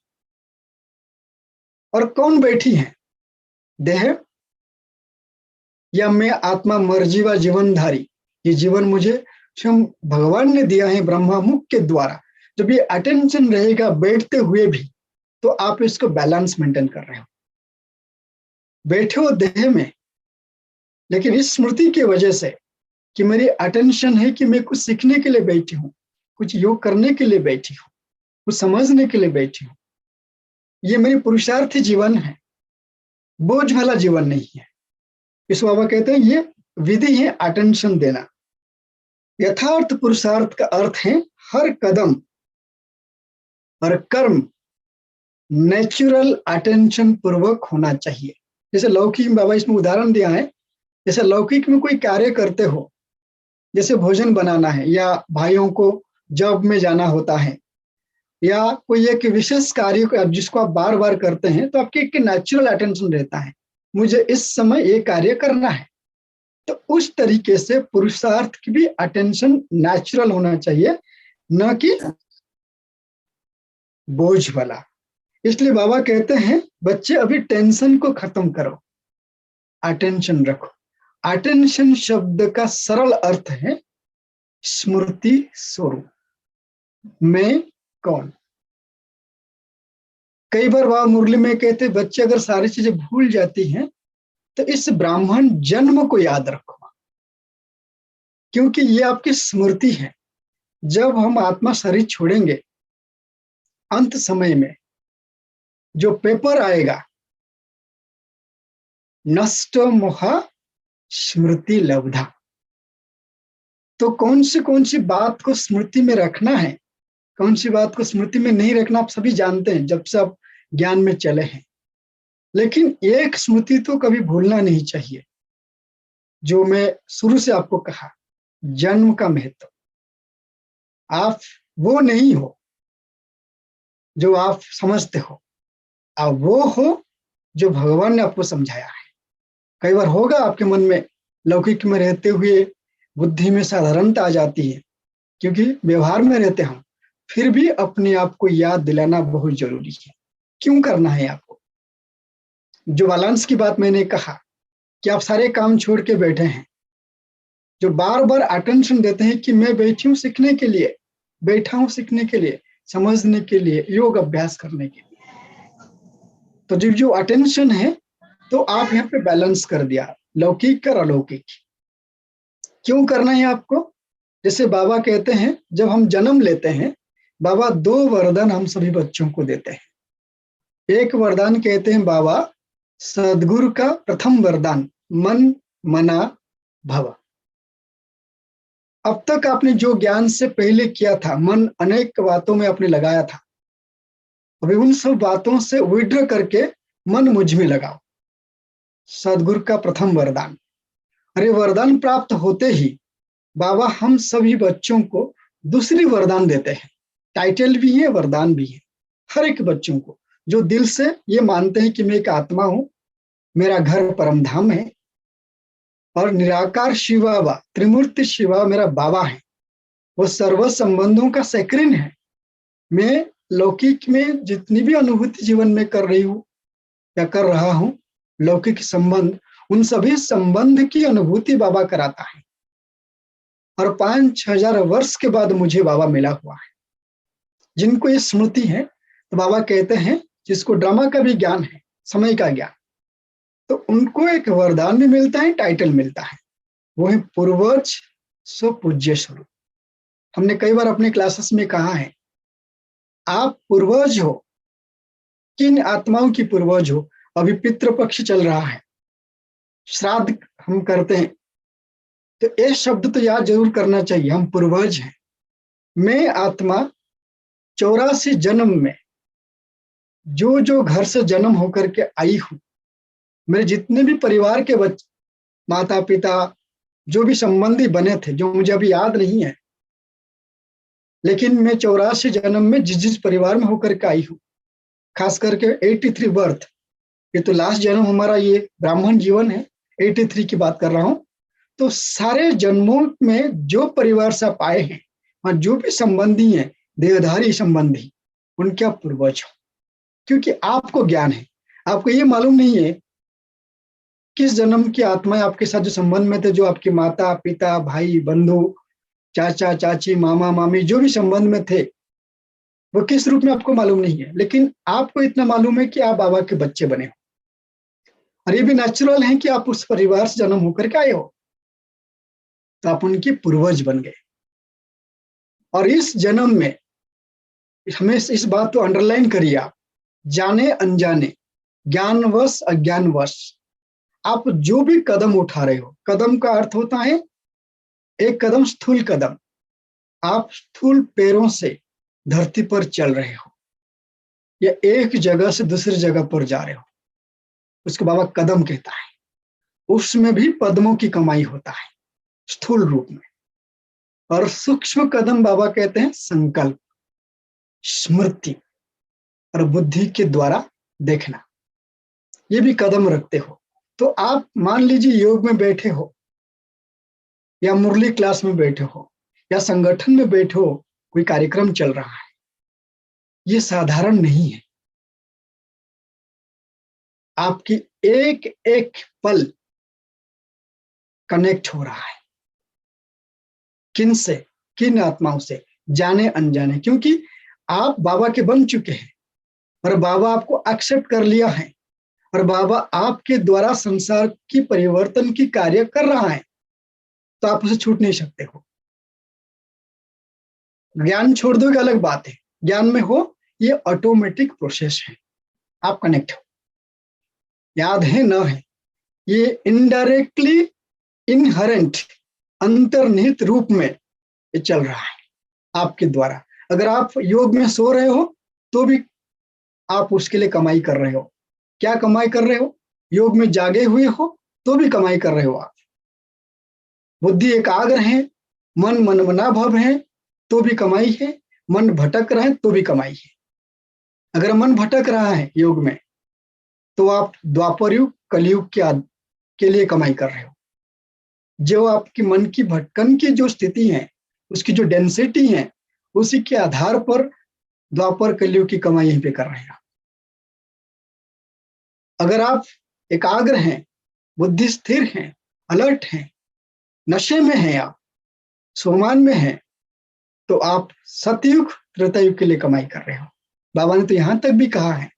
और कौन बैठी है, देह या मैं आत्मा मर्जी व जीवनधारी। ये जीवन मुझे स्वयं भगवान ने दिया है ब्रह्मा मुख के द्वारा। जब ये अटेंशन रहेगा बैठते हुए भी, तो आप इसको बैलेंस मेंटेन कर रहे हो। बैठे हो देह में, लेकिन इस स्मृति की वजह से कि मेरी अटेंशन है कि मैं कुछ सीखने के लिए बैठी हूँ, कुछ योग करने के लिए बैठी हूँ, कुछ समझने के लिए बैठी हूँ, ये मेरी पुरुषार्थी जीवन है, बोझ वाला जीवन नहीं है। इस बाबा कहते हैं ये विधि है अटेंशन देना। यथार्थ पुरुषार्थ का अर्थ है हर कदम और कर्म नेचुरल अटेंशन पूर्वक होना चाहिए। जैसे लौकिक में बाबा इसमें उदाहरण दिया है, जैसे लौकिक में कोई कार्य करते हो, जैसे भोजन बनाना है या भाइयों को जॉब में जाना होता है या कोई एक विशेष कार्य जिसको आप बार बार करते हैं, तो आपके एक नेचुरल अटेंशन रहता है, मुझे इस समय ये कार्य करना है। तो उस तरीके से पुरुषार्थ की भी अटेंशन नेचुरल होना चाहिए, न कि बोझ वाला। इसलिए बाबा कहते हैं बच्चे अभी टेंशन को खत्म करो, अटेंशन रखो। अटेंशन शब्द का सरल अर्थ है स्मृति स्वरूप, मैं कौन। कई बार बाबा मुरली में कहते बच्चे अगर सारी चीजें भूल जाती हैं तो इस ब्राह्मण जन्म को याद रखो, क्योंकि ये आपकी स्मृति है। जब हम आत्मा शरीर छोड़ेंगे, अंत समय में जो पेपर आएगा, नष्ट मोह स्मृति लब्धा, तो कौन सी बात को स्मृति में रखना है, कौन सी बात को स्मृति में नहीं रखना, आप सभी जानते हैं जब से आप ज्ञान में चले हैं। लेकिन एक स्मृति तो कभी भूलना नहीं चाहिए, जो मैं शुरू से आपको कहा, जन्म का महत्व। आप वो नहीं हो जो आप समझते हो, आप वो हो जो भगवान ने आपको समझाया है। कई बार होगा आपके मन में, लौकिक में रहते हुए बुद्धि में साधारणता आ जाती है, क्योंकि व्यवहार में रहते हम, फिर भी अपने आप को याद दिलाना बहुत जरूरी है। क्यों करना है आपको? जो बैलेंस की बात मैंने कहा कि आप सारे काम छोड़ के बैठे हैं, जो बार बार अटेंशन देते हैं कि मैं बैठी हूँ सीखने के लिए, बैठा हूँ सीखने के लिए, समझने के लिए, योग अभ्यास करने के लिए, तो जो अटेंशन है, तो आप यहाँ पे बैलेंस कर दिया, लौकिक और अलौकिक। क्यों करना है आपको? जैसे बाबा कहते हैं जब हम जन्म लेते हैं, बाबा 2 वरदान हम सभी बच्चों को देते हैं। एक वरदान कहते हैं बाबा सदगुरु का प्रथम वरदान, मन मना भव। अब तक आपने जो ज्ञान से पहले किया था, मन अनेक बातों में आपने लगाया था, अभी उन सब बातों से विड्रॉ करके मन मुझ में लगाओ। सदगुरु का प्रथम वरदान। अरे वरदान प्राप्त होते ही बाबा हम सभी बच्चों को दूसरी वरदान देते हैं। टाइटल भी है, वरदान भी है। हर एक बच्चों को जो दिल से ये मानते हैं कि मैं एक आत्मा हूं, मेरा घर परम धाम है और निराकार शिव बाबा, त्रिमूर्ति शिवा मेरा बाबा है, वो सर्व संबंधों का सेक्रेन है। मैं लौकिक में जितनी भी अनुभूति जीवन में कर रही हूँ या कर रहा हूं, लौकिक संबंध, उन सभी संबंध की अनुभूति बाबा कराता है। और 5000 वर्ष के बाद मुझे बाबा मिला हुआ है। जिनको ये स्मृति है तो बाबा कहते हैं, जिसको ड्रामा का भी ज्ञान है, समय का ज्ञान, तो उनको एक वरदान भी मिलता है, टाइटल मिलता है, वो है पूर्वज सो पूज्य स्वरूप। हमने कई बार अपने क्लासेस में कहा है, आप पूर्वज हो। किन आत्माओं की पूर्वज हो? अभी पितृपक्ष चल रहा है, श्राद्ध हम करते हैं, तो ये शब्द तो याद जरूर करना चाहिए, हम पूर्वज हैं। मैं आत्मा 84 जन्म में जो जो घर से जन्म होकर के आई हूं, मेरे जितने भी परिवार के बच्चे, माता पिता, जो भी संबंधी बने थे, जो मुझे अभी याद नहीं है, लेकिन मैं 84 जन्म में जिस जिस परिवार में होकर के आई हूं, खास करके 83 बर्थ, ये तो लास्ट जन्म हमारा ये ब्राह्मण जीवन है, 83 की बात कर रहा हूं। तो सारे जन्मों में जो परिवार से आप आए हैं, वहां जो भी संबंधी हैं, देहधारी संबंधी, उनके आप पूर्वज हो। क्योंकि आपको ज्ञान है, आपको ये मालूम नहीं है किस जन्म की आत्माएं आपके साथ जो संबंध में थे, जो आपके माता पिता, भाई बंधु, चाचा चाची, मामा मामी, जो भी संबंध में थे, वो किस रूप में आपको मालूम नहीं है। लेकिन आपको इतना मालूम है कि आप बाबा के बच्चे बने हो, और ये भी नेचुरल है कि आप उस परिवार से जन्म होकर के आए हो, तो आप उनके पूर्वज बन गए। और इस जन्म में हमें इस बात को अंडरलाइन करिए, आप जाने अनजाने, ज्ञानवश अज्ञानवश, आप जो भी कदम उठा रहे हो, कदम का अर्थ होता है एक कदम स्थूल कदम, आप स्थूल पैरों से धरती पर चल रहे हो या एक जगह से दूसरी जगह पर जा रहे हो, उसको बाबा कदम कहता है। उसमें भी पद्मों की कमाई होता है स्थूल रूप में, और सूक्ष्म कदम बाबा कहते हैं संकल्प, स्मृति और बुद्धि के द्वारा देखना, ये भी कदम रखते हो। तो आप मान लीजिए योग में बैठे हो या मुरली क्लास में बैठे हो या संगठन में बैठे हो, कोई कार्यक्रम चल रहा है, ये साधारण नहीं है। आपकी एक एक पल कनेक्ट हो रहा है, किन से, किन आत्माओं से, जाने अनजाने, क्योंकि आप बाबा के बन चुके हैं और बाबा आपको एक्सेप्ट कर लिया है, और बाबा आपके द्वारा संसार की परिवर्तन की कार्य कर रहा है, तो आप उसे छूट नहीं सकते हो। ज्ञान छोड़ दोगे अलग बात है, ज्ञान में हो, ये ऑटोमेटिक प्रोसेस है, आप कनेक्ट हो। याद है न है, ये इनडायरेक्टली इनहरेंट, अंतर्निहित रूप में ये चल रहा है आपके द्वारा। अगर आप योग में सो रहे हो तो भी आप उसके लिए कमाई कर रहे हो। क्या कमाई कर रहे हो? योग में जागे हुए हो तो भी कमाई कर रहे हो आप। बुद्धि एकाग्र है, मन मनमना भव है तो भी कमाई है, मन भटक रहा है तो भी कमाई है। अगर मन भटक रहा है योग में, तो आप द्वापर युग कलयुग के लिए कमाई कर रहे हो। जो आपकी मन की भटकन की जो स्थिति है, उसकी जो डेंसिटी है, उसी के आधार पर द्वापर कलयुग की कमाई यहीं पे कर रहे हैं। अगर आप एकाग्र हैं, बुद्धि स्थिर है, अलर्ट है, नशे में है, आप सोमान में है, तो आप सतयुग त्रेतायुग के लिए कमाई कर रहे हो। बाबा ने तो यहां तक भी कहा है,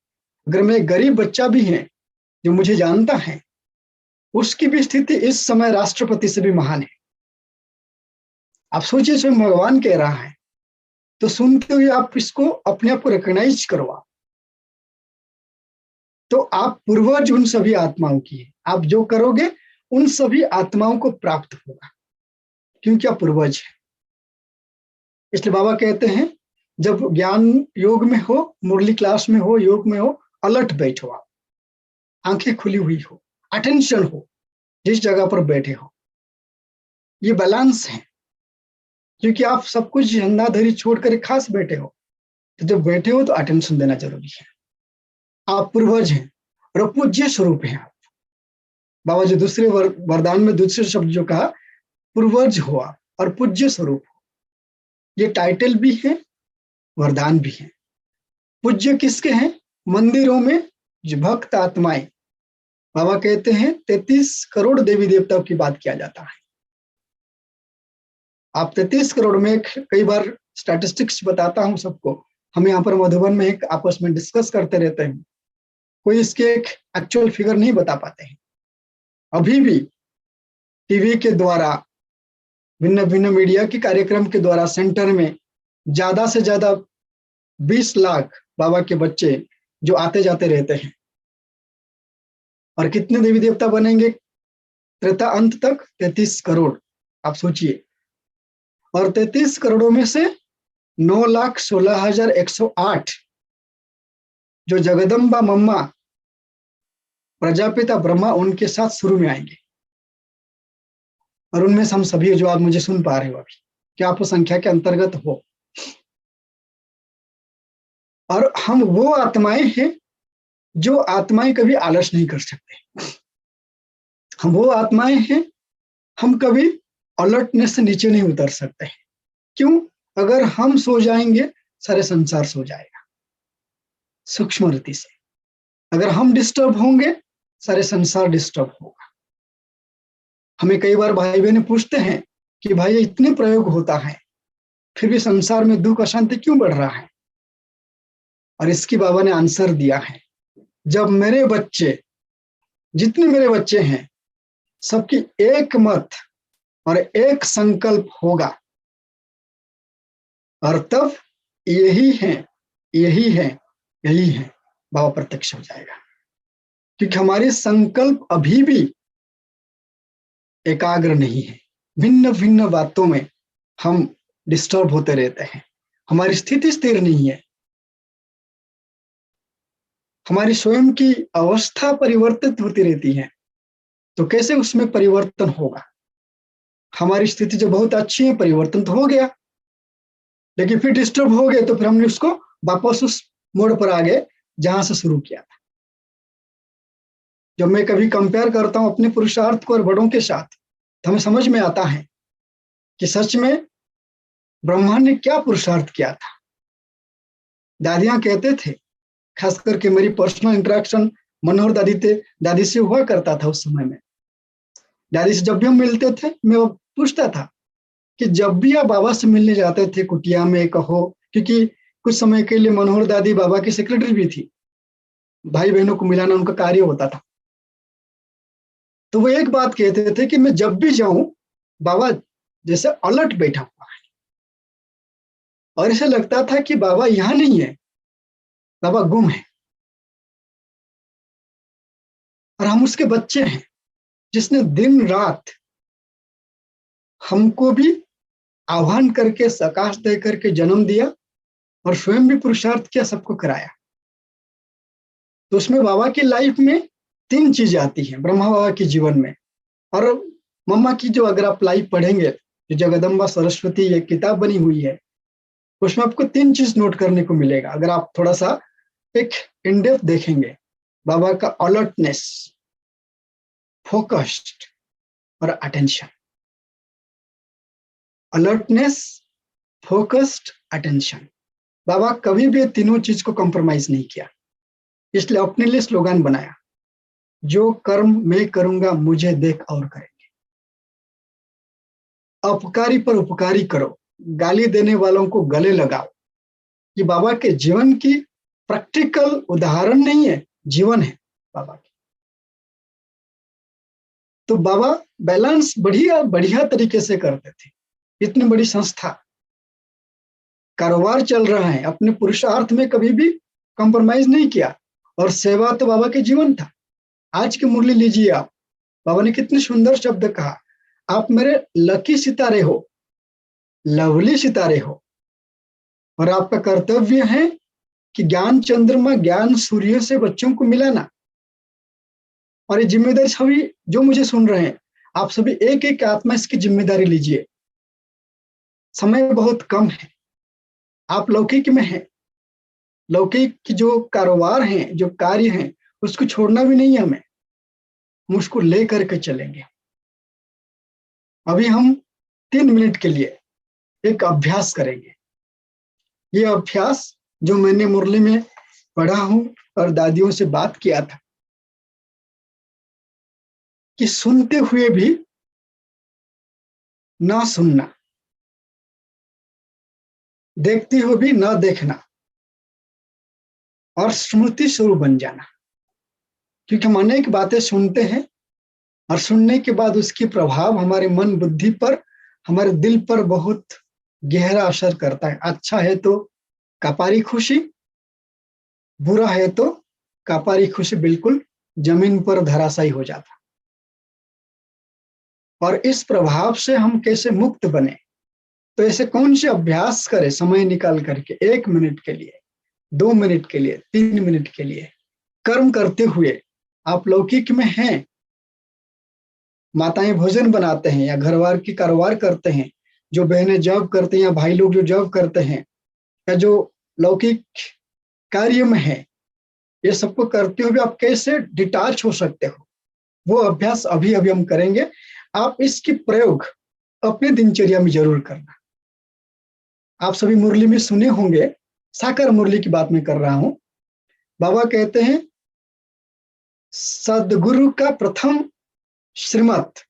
अगर मैं गरीब बच्चा भी है जो मुझे जानता है, उसकी भी स्थिति इस समय राष्ट्रपति से भी महान है। आप सोचिए, स्वयं भगवान कह रहा है, तो सुनते हुए आप इसको अपने आप को रिकॉग्नाइज करो। आप तो आप पूर्वज उन सभी आत्माओं की है, आप जो करोगे उन सभी आत्माओं को प्राप्त होगा, क्योंकि आप पूर्वज है। इसलिए बाबा कहते हैं जब ज्ञान योग में हो, मुरली क्लास में हो, योग में हो, अलर्ट बैठो आप, आंखें खुली हुई हो, अटेंशन हो जिस जगह पर बैठे हो। ये बैलेंस है, क्योंकि आप सब कुछ धंधाधरी छोड़कर खास बैठे हो, तो जब बैठे हो तो अटेंशन देना जरूरी है। आप पूर्वज हैं और पूज्य स्वरूप हैं आप। बाबा जो दूसरे वरदान में दूसरे शब्द जो कहा, पूर्वज हो आप और पूज्य स्वरूप हो, ये टाइटल भी है, वरदान भी है। पूज्य किसके हैं? मंदिरों में जो भक्त आत्माएं, बाबा कहते हैं 33 करोड़ देवी देवताओं की बात किया जाता है। आप 33 करोड़ में कई बार स्टैटिस्टिक्स बताता हूं सबको, हम यहाँ पर मधुबन में एक आपस में डिस्कस करते रहते हैं, कोई इसके एक एक्चुअल फिगर नहीं बता पाते हैं। अभी भी टीवी के द्वारा, भिन्न भिन्न मीडिया के कार्यक्रम के द्वारा सेंटर में ज्यादा से ज्यादा 20 लाख बाबा के बच्चे जो आते जाते रहते हैं। और कितने देवी देवता बनेंगे त्रेता अंत तक? 33 करोड़। आप सोचिए, और 33 करोड़ों में से 9,16,108 जो जगदम्बा मम्मा प्रजापिता ब्रह्मा उनके साथ शुरू में आएंगे। और उनमें से हम सभी जो आप मुझे सुन पा रहे हो अभी, क्या आप उस संख्या के अंतर्गत हो? और हम वो आत्माएं हैं जो आत्माएं कभी आलस नहीं कर सकते। हम वो आत्माएं हैं, हम कभी अलर्टनेस से नीचे नहीं उतर सकते हैं। क्यों? अगर हम सो जाएंगे सारे संसार सो जाएगा सूक्ष्म रीति से। अगर हम डिस्टर्ब होंगे सारे संसार डिस्टर्ब होगा। हमें कई बार भाई बहन पूछते हैं कि भाई ये इतने प्रयोग होता है फिर भी संसार में दुख अशांति क्यों बढ़ रहा है? और इसकी बाबा ने आंसर दिया है, जब मेरे बच्चे, जितने मेरे बच्चे हैं, सबकी एक मत और एक संकल्प होगा, और तब यही है, यही है, यही है, बाबा प्रत्यक्ष हो जाएगा। क्योंकि हमारे संकल्प अभी भी एकाग्र नहीं है, भिन्न भिन्न बातों में हम डिस्टर्ब होते रहते हैं, हमारी स्थिति स्थिर नहीं है, हमारी स्वयं की अवस्था परिवर्तित होती रहती है। तो कैसे उसमें परिवर्तन होगा? हमारी स्थिति जो बहुत अच्छी है, परिवर्तन तो हो गया, लेकिन फिर डिस्टर्ब हो गए तो फिर हमने उसको वापस उस मोड़ पर आ गए जहां से शुरू किया था। जब मैं कभी कंपेयर करता हूं अपने पुरुषार्थ को और बड़ों के साथ, तो हमें समझ में आता है कि सच में ब्रह्मा ने क्या पुरुषार्थ किया था। दादियां कहते थे, खास करके मेरी पर्सनल इंटरेक्शन मनोहर दादी से हुआ करता था उस समय में। दादी से जब भी हम मिलते थे, मैं वो पूछता था कि जब भी आप बाबा से मिलने जाते थे कुटिया में कहो, क्योंकि कुछ समय के लिए मनोहर दादी बाबा की सेक्रेटरी भी थी, भाई बहनों को मिलाना उनका कार्य होता था। तो वो एक बात कहते थे कि मैं जब भी जाऊं बाबा जैसे अलर्ट बैठा हुआ है, और ऐसा लगता था कि बाबा यहां नहीं है, बाबा गुम है। और हम उसके बच्चे हैं जिसने दिन रात हमको भी आह्वान करके, सकाश दे करके जन्म दिया और स्वयं भी पुरुषार्थ किया, सबको कराया। तो उसमें बाबा की लाइफ में 3 चीजें आती हैं, ब्रह्मा बाबा के जीवन में। और मम्मा की जो अगर आप लाइफ पढ़ेंगे, जो जगदम्बा सरस्वती एक किताब बनी हुई है, उसमें आपको 3 चीज नोट करने को मिलेगा अगर आप थोड़ा सा एक इन डेप्थ देखेंगे। बाबा का अलर्टनेस, फोकस्ड और अटेंशन। Alertness, focused, attention. बाबा कभी भी तीनों चीज को कॉम्प्रोमाइज नहीं किया। इसलिए अपने लिए स्लोगन बनाया, जो कर्म मैं करूंगा मुझे देख और करेंगे। अपकारी पर उपकारी करो, गाली देने वालों को गले लगाओ। ये बाबा के जीवन की प्रैक्टिकल उदाहरण नहीं है, जीवन है बाबा की। तो बाबा बैलेंस बढ़िया बढ़िया तरीके से करते थे। इतनी बड़ी संस्था, कारोबार चल रहा है, अपने पुरुषार्थ में कभी भी कॉम्प्रोमाइज नहीं किया। और सेवा तो बाबा के जीवन था। आज की मुरली लीजिए आप, बाबा ने कितने सुंदर शब्द कहा, आप मेरे लकी सितारे हो, लवली सितारे हो, और आपका कर्तव्य है कि ज्ञान चंद्रमा, ज्ञान सूर्य से बच्चों को मिलाना। और ये जिम्मेदारी सभी जो मुझे सुन रहे हैं, आप सभी एक एक आत्मा इसकी जिम्मेदारी लीजिए। समय बहुत कम है, आप लौकिक में हैं, लौकिक की जो कारोबार हैं, जो कार्य हैं, उसको छोड़ना भी नहीं है हमें, हम उसको लेकर के चलेंगे। अभी हम 3 मिनट के लिए एक अभ्यास करेंगे। ये अभ्यास जो मैंने मुरली में पढ़ा हूं और दादियों से बात किया था कि सुनते हुए भी ना सुनना, देखते हुए भी ना देखना और स्मृति स्वरूप बन जाना। क्योंकि हम अनेक बातें सुनते हैं और सुनने के बाद उसकी प्रभाव हमारे मन बुद्धि पर, हमारे दिल पर बहुत गहरा असर करता है। अच्छा है तो कापारी खुशी, बुरा है तो कापारी खुशी बिल्कुल जमीन पर धराशायी हो जाता। और इस प्रभाव से हम कैसे मुक्त बने, तो ऐसे कौन से अभ्यास करें समय निकाल करके 1 मिनट के लिए, 2 मिनट के लिए, 3 मिनट के लिए कर्म करते हुए। आप लौकिक में हैं, माताएं भोजन बनाते हैं या घरवार की कारोबार करते हैं, जो बहनें जॉब करते हैं या भाई लोग जो जॉब करते हैं या जो लौकिक कार्य में है, ये सबको करते हुए आप कैसे डिटैच हो सकते हो, वो अभ्यास अभी अभी हम करेंगे। आप इसकी प्रयोग अपने दिनचर्या में जरूर करना। आप सभी मुरली में सुने होंगे, साकार मुरली की बात मैं कर रहा हूं। बाबा कहते हैं सदगुरु का प्रथम श्रीमत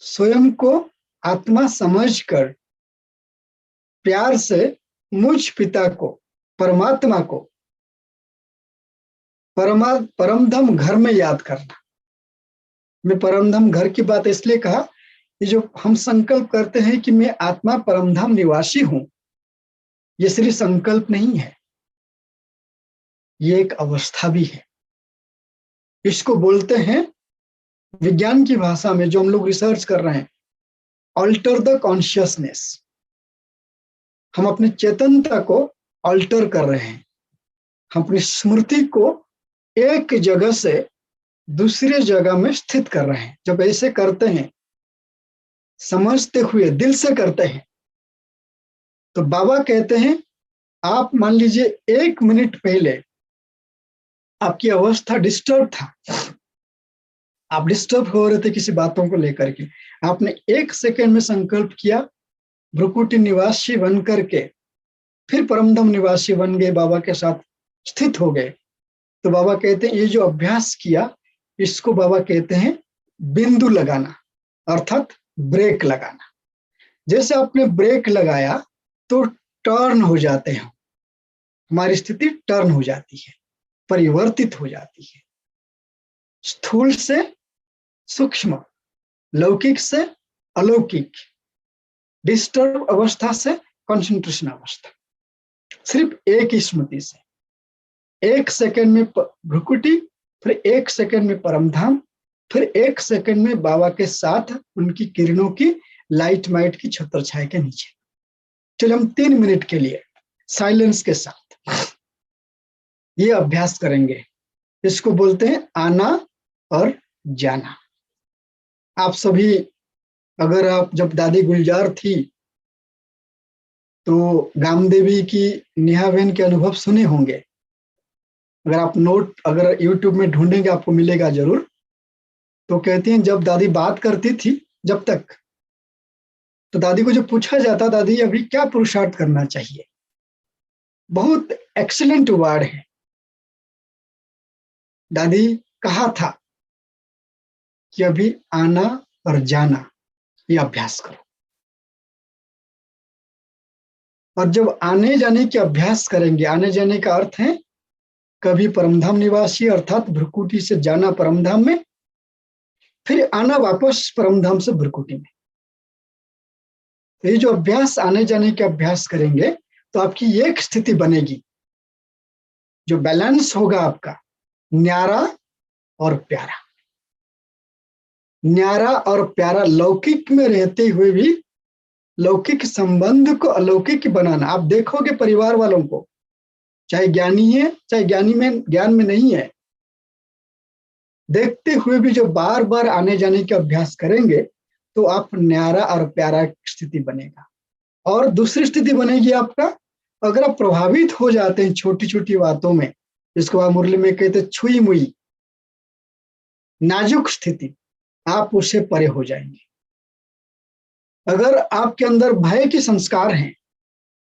स्वयं को आत्मा समझकर प्यार से मुझ पिता को, परमात्मा को परमधाम घर में याद करना। मैं परमधाम घर की बात इसलिए कहा, ये जो हम संकल्प करते हैं कि मैं आत्मा परमधाम निवासी हूं, ये सिर्फ संकल्प नहीं है, ये एक अवस्था भी है। इसको बोलते हैं विज्ञान की भाषा में, जो हम लोग रिसर्च कर रहे हैं, अल्टर द कॉन्शियसनेस। हम अपनी चेतनता को अल्टर कर रहे हैं, हम अपनी स्मृति को एक जगह से दूसरे जगह में स्थित कर रहे हैं। जब ऐसे करते हैं, समझते हुए दिल से करते हैं, तो बाबा कहते हैं आप मान लीजिए 1 मिनट पहले आपकी अवस्था डिस्टर्ब था, आप डिस्टर्ब हो रहे थे किसी बातों को लेकर के, आपने 1 सेकेंड में संकल्प किया, भ्रुकुटी निवासी बन करके फिर परमधाम निवासी बन गए, बाबा के साथ स्थित हो गए। तो बाबा कहते हैं ये जो अभ्यास किया, इसको बाबा कहते हैं बिंदु लगाना, अर्थात ब्रेक लगाना। जैसे आपने ब्रेक लगाया तो टर्न हो जाते हैं, हमारी स्थिति टर्न हो जाती है, परिवर्तित हो जाती है, स्थूल से सूक्ष्म, लौकिक से अलौकिक, डिस्टर्ब अवस्था से कंसंट्रेशन अवस्था, सिर्फ एक ही स्मृति से। 1 सेकेंड में भ्रुकुटी, फिर 1 सेकेंड में परमधाम, फिर 1 सेकेंड में बाबा के साथ उनकी किरणों की लाइट माइट की छत्र छाया के नीचे। चलिए हम 3 मिनट के लिए साइलेंस के साथ ये अभ्यास करेंगे। इसको बोलते हैं आना और जाना। आप सभी, अगर आप जब दादी गुलजार थी तो गामदेवी की नेहा बहन के अनुभव सुने होंगे। अगर आप नोट, अगर यूट्यूब में ढूंढेंगे आपको मिलेगा जरूर। तो कहती हैं जब दादी बात करती थी जब तक, तो दादी को जब पूछा जाता दादी अभी क्या पुरुषार्थ करना चाहिए, बहुत एक्सीलेंट वर्ड है, दादी कहा था कि अभी आना और जाना ये अभ्यास करो। और जब आने जाने के अभ्यास करेंगे, आने जाने का अर्थ है कभी परमधाम निवासी अर्थात भ्रुकुटी से जाना परमधाम में, फिर आना वापस परमधाम से भ्रुकुटी में। तो ये जो अभ्यास, आने जाने के अभ्यास करेंगे तो आपकी एक स्थिति बनेगी जो बैलेंस होगा आपका, न्यारा और प्यारा। न्यारा और प्यारा, लौकिक में रहते हुए भी लौकिक संबंध को अलौकिक बनाना। आप देखोगे परिवार वालों को, चाहे ज्ञानी है चाहे ज्ञान में नहीं है, देखते हुए भी जो बार बार आने जाने का अभ्यास करेंगे तो आप न्यारा और प्यारा स्थिति बनेगा। और दूसरी स्थिति बनेगी आपका, अगर आप प्रभावित हो जाते हैं छोटी छोटी बातों में, जिसको आप मुरली में कहते हैं छुई मुई, नाजुक स्थिति, आप उससे परे हो जाएंगे। अगर आपके अंदर भय के संस्कार हैं,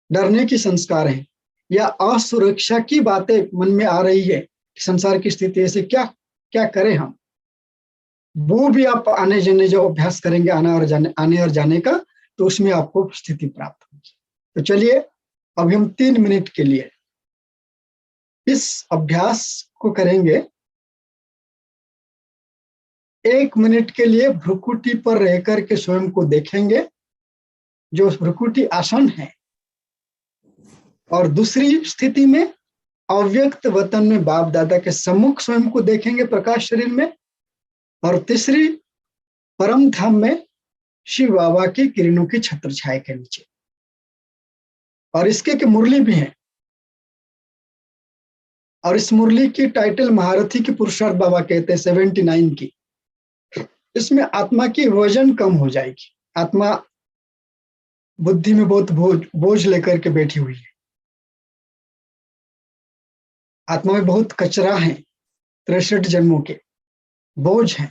डरने की संस्कार हैं, या असुरक्षा की बातें मन में आ रही है, संसार की स्थिति ऐसे क्या क्या करें हम, वो भी आप आने जाने जो अभ्यास करेंगे, आने और जाने का, तो उसमें आपको स्थिति प्राप्त होगी। तो चलिए अभी हम 3 मिनट के लिए इस अभ्यास को करेंगे। 1 मिनट के लिए भ्रुकुटी पर रहकर के स्वयं को देखेंगे, जो भ्रुकुटी आसन है, और दूसरी स्थिति में अव्यक्त वतन में बाप दादा के सम्मुख स्वयं को देखेंगे प्रकाश शरीर में, और तीसरी परम धाम में शिव बाबा की किरणों की छत्र छाया के नीचे। और इसके के मुरली भी है, और इस मुरली की टाइटल महारथी की पुरुषार्थ बाबा कहते हैं 79 की। इसमें आत्मा की वजन कम हो जाएगी। आत्मा बुद्धि में बहुत बोझ लेकर के बैठी हुई है, आत्मा में बहुत कचरा है, 63 जन्मों के बोझ है,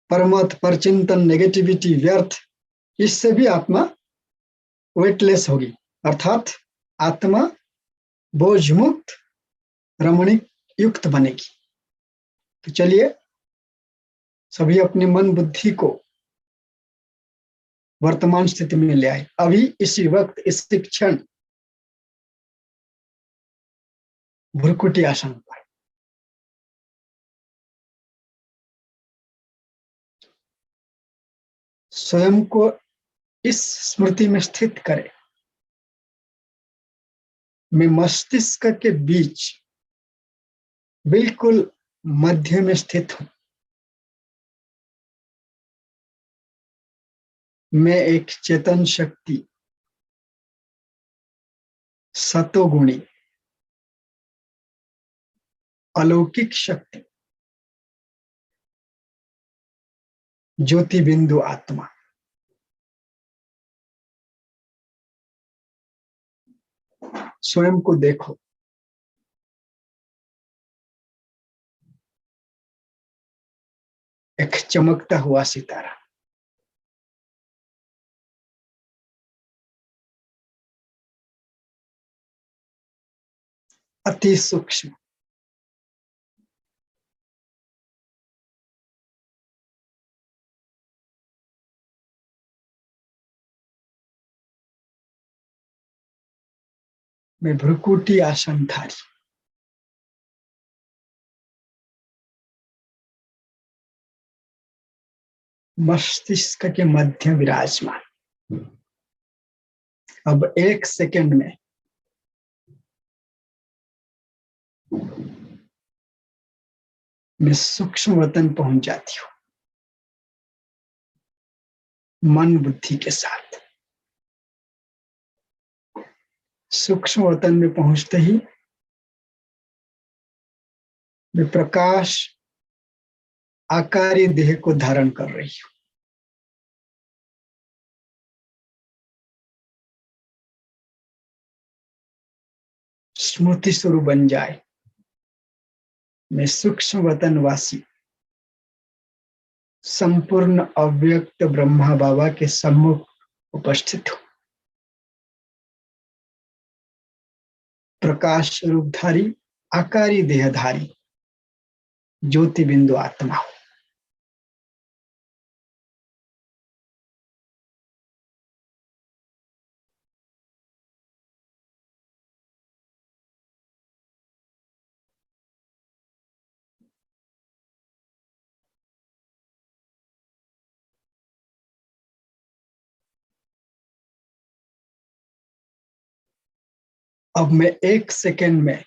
परमत परचिंतन नेगेटिविटी व्यर्थ, इससे भी आत्मा वेटलेस होगी, अर्थात आत्मा बोझ मुक्त रमणीक युक्त बनेगी। तो चलिए सभी अपने मन बुद्धि को वर्तमान स्थिति में ले आए। अभी इसी वक्त इसी क्षण भ्रुकुटी आसन पर स्वयं को इस स्मृति में स्थित करें, मैं मस्तिष्क के बीच बिल्कुल मध्य में स्थित हूं। मैं एक चेतन शक्ति, सतोगुणी अलौकिक शक्ति, ज्योति बिंदु आत्मा। स्वयं को देखो, एक चमकता हुआ सितारा, अति सूक्ष्म, मैं भ्रुकुटी आसनधारी, मस्तिष्क के मध्य विराजमान। अब 1 सेकंड में मैं सूक्ष्म वतन पहुंच जाती हूँ, मन बुद्धि के साथ। सूक्ष्म वतन में पहुंचते ही मैं प्रकाश आकारी देह को धारण कर रही हूँ। स्मृति स्वरूप बन जाए, मैं सूक्ष्म वतन वासी संपूर्ण अव्यक्त ब्रह्मा बाबा के सम्मुख उपस्थित हूँ। प्रकाश रूपधारी आकारी देहधारी ज्योति बिंदु आत्मा हूं। अब मैं 1 सेकंड में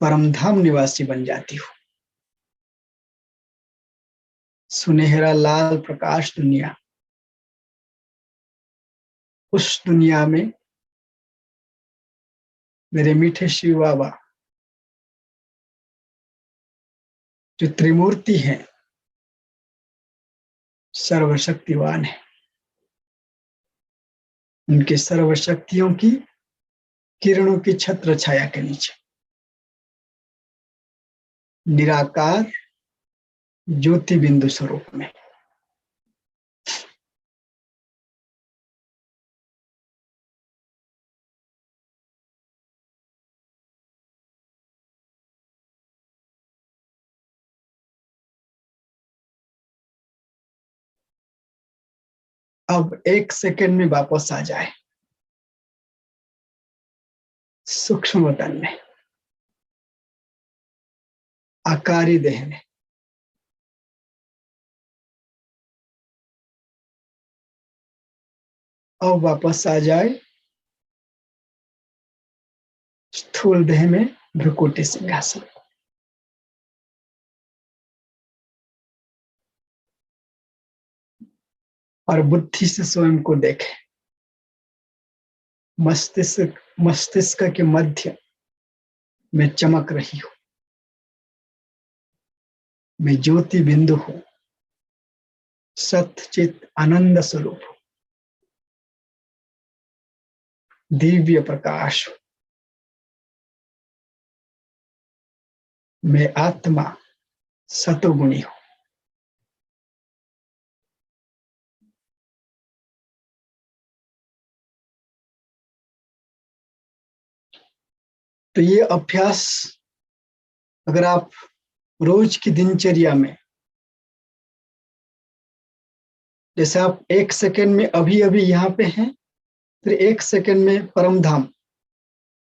परमधाम निवासी बन जाती हूँ। सुनहरा लाल प्रकाश दुनिया, उस दुनिया में मेरे मीठे शिव बाबा जो त्रिमूर्ति हैं, सर्वशक्तिवान है, उनके सर्वशक्तियों की किरणों की छत्र छाया के नीचे निराकार ज्योति बिंदु स्वरूप में अब 1 सेकंड में वापस आ जाए सूक्ष्म वतन में, आकारी देह में। अब वापस आ जाए स्थूल देह में, भ्रुकुटी सिंहासन। और बुद्धि से स्वयं को देखे, मस्तिष्क के मध्य में चमक रही हूं, मैं ज्योति बिंदु हूं, सत्चित आनंद स्वरूप हूं, दिव्य प्रकाश हूं, मैं आत्मा सतोगुणी हूं। तो ये अभ्यास अगर आप रोज की दिनचर्या में, जैसे आप 1 सेकंड में अभी अभी यहाँ पे हैं, फिर 1 सेकंड में परम धाम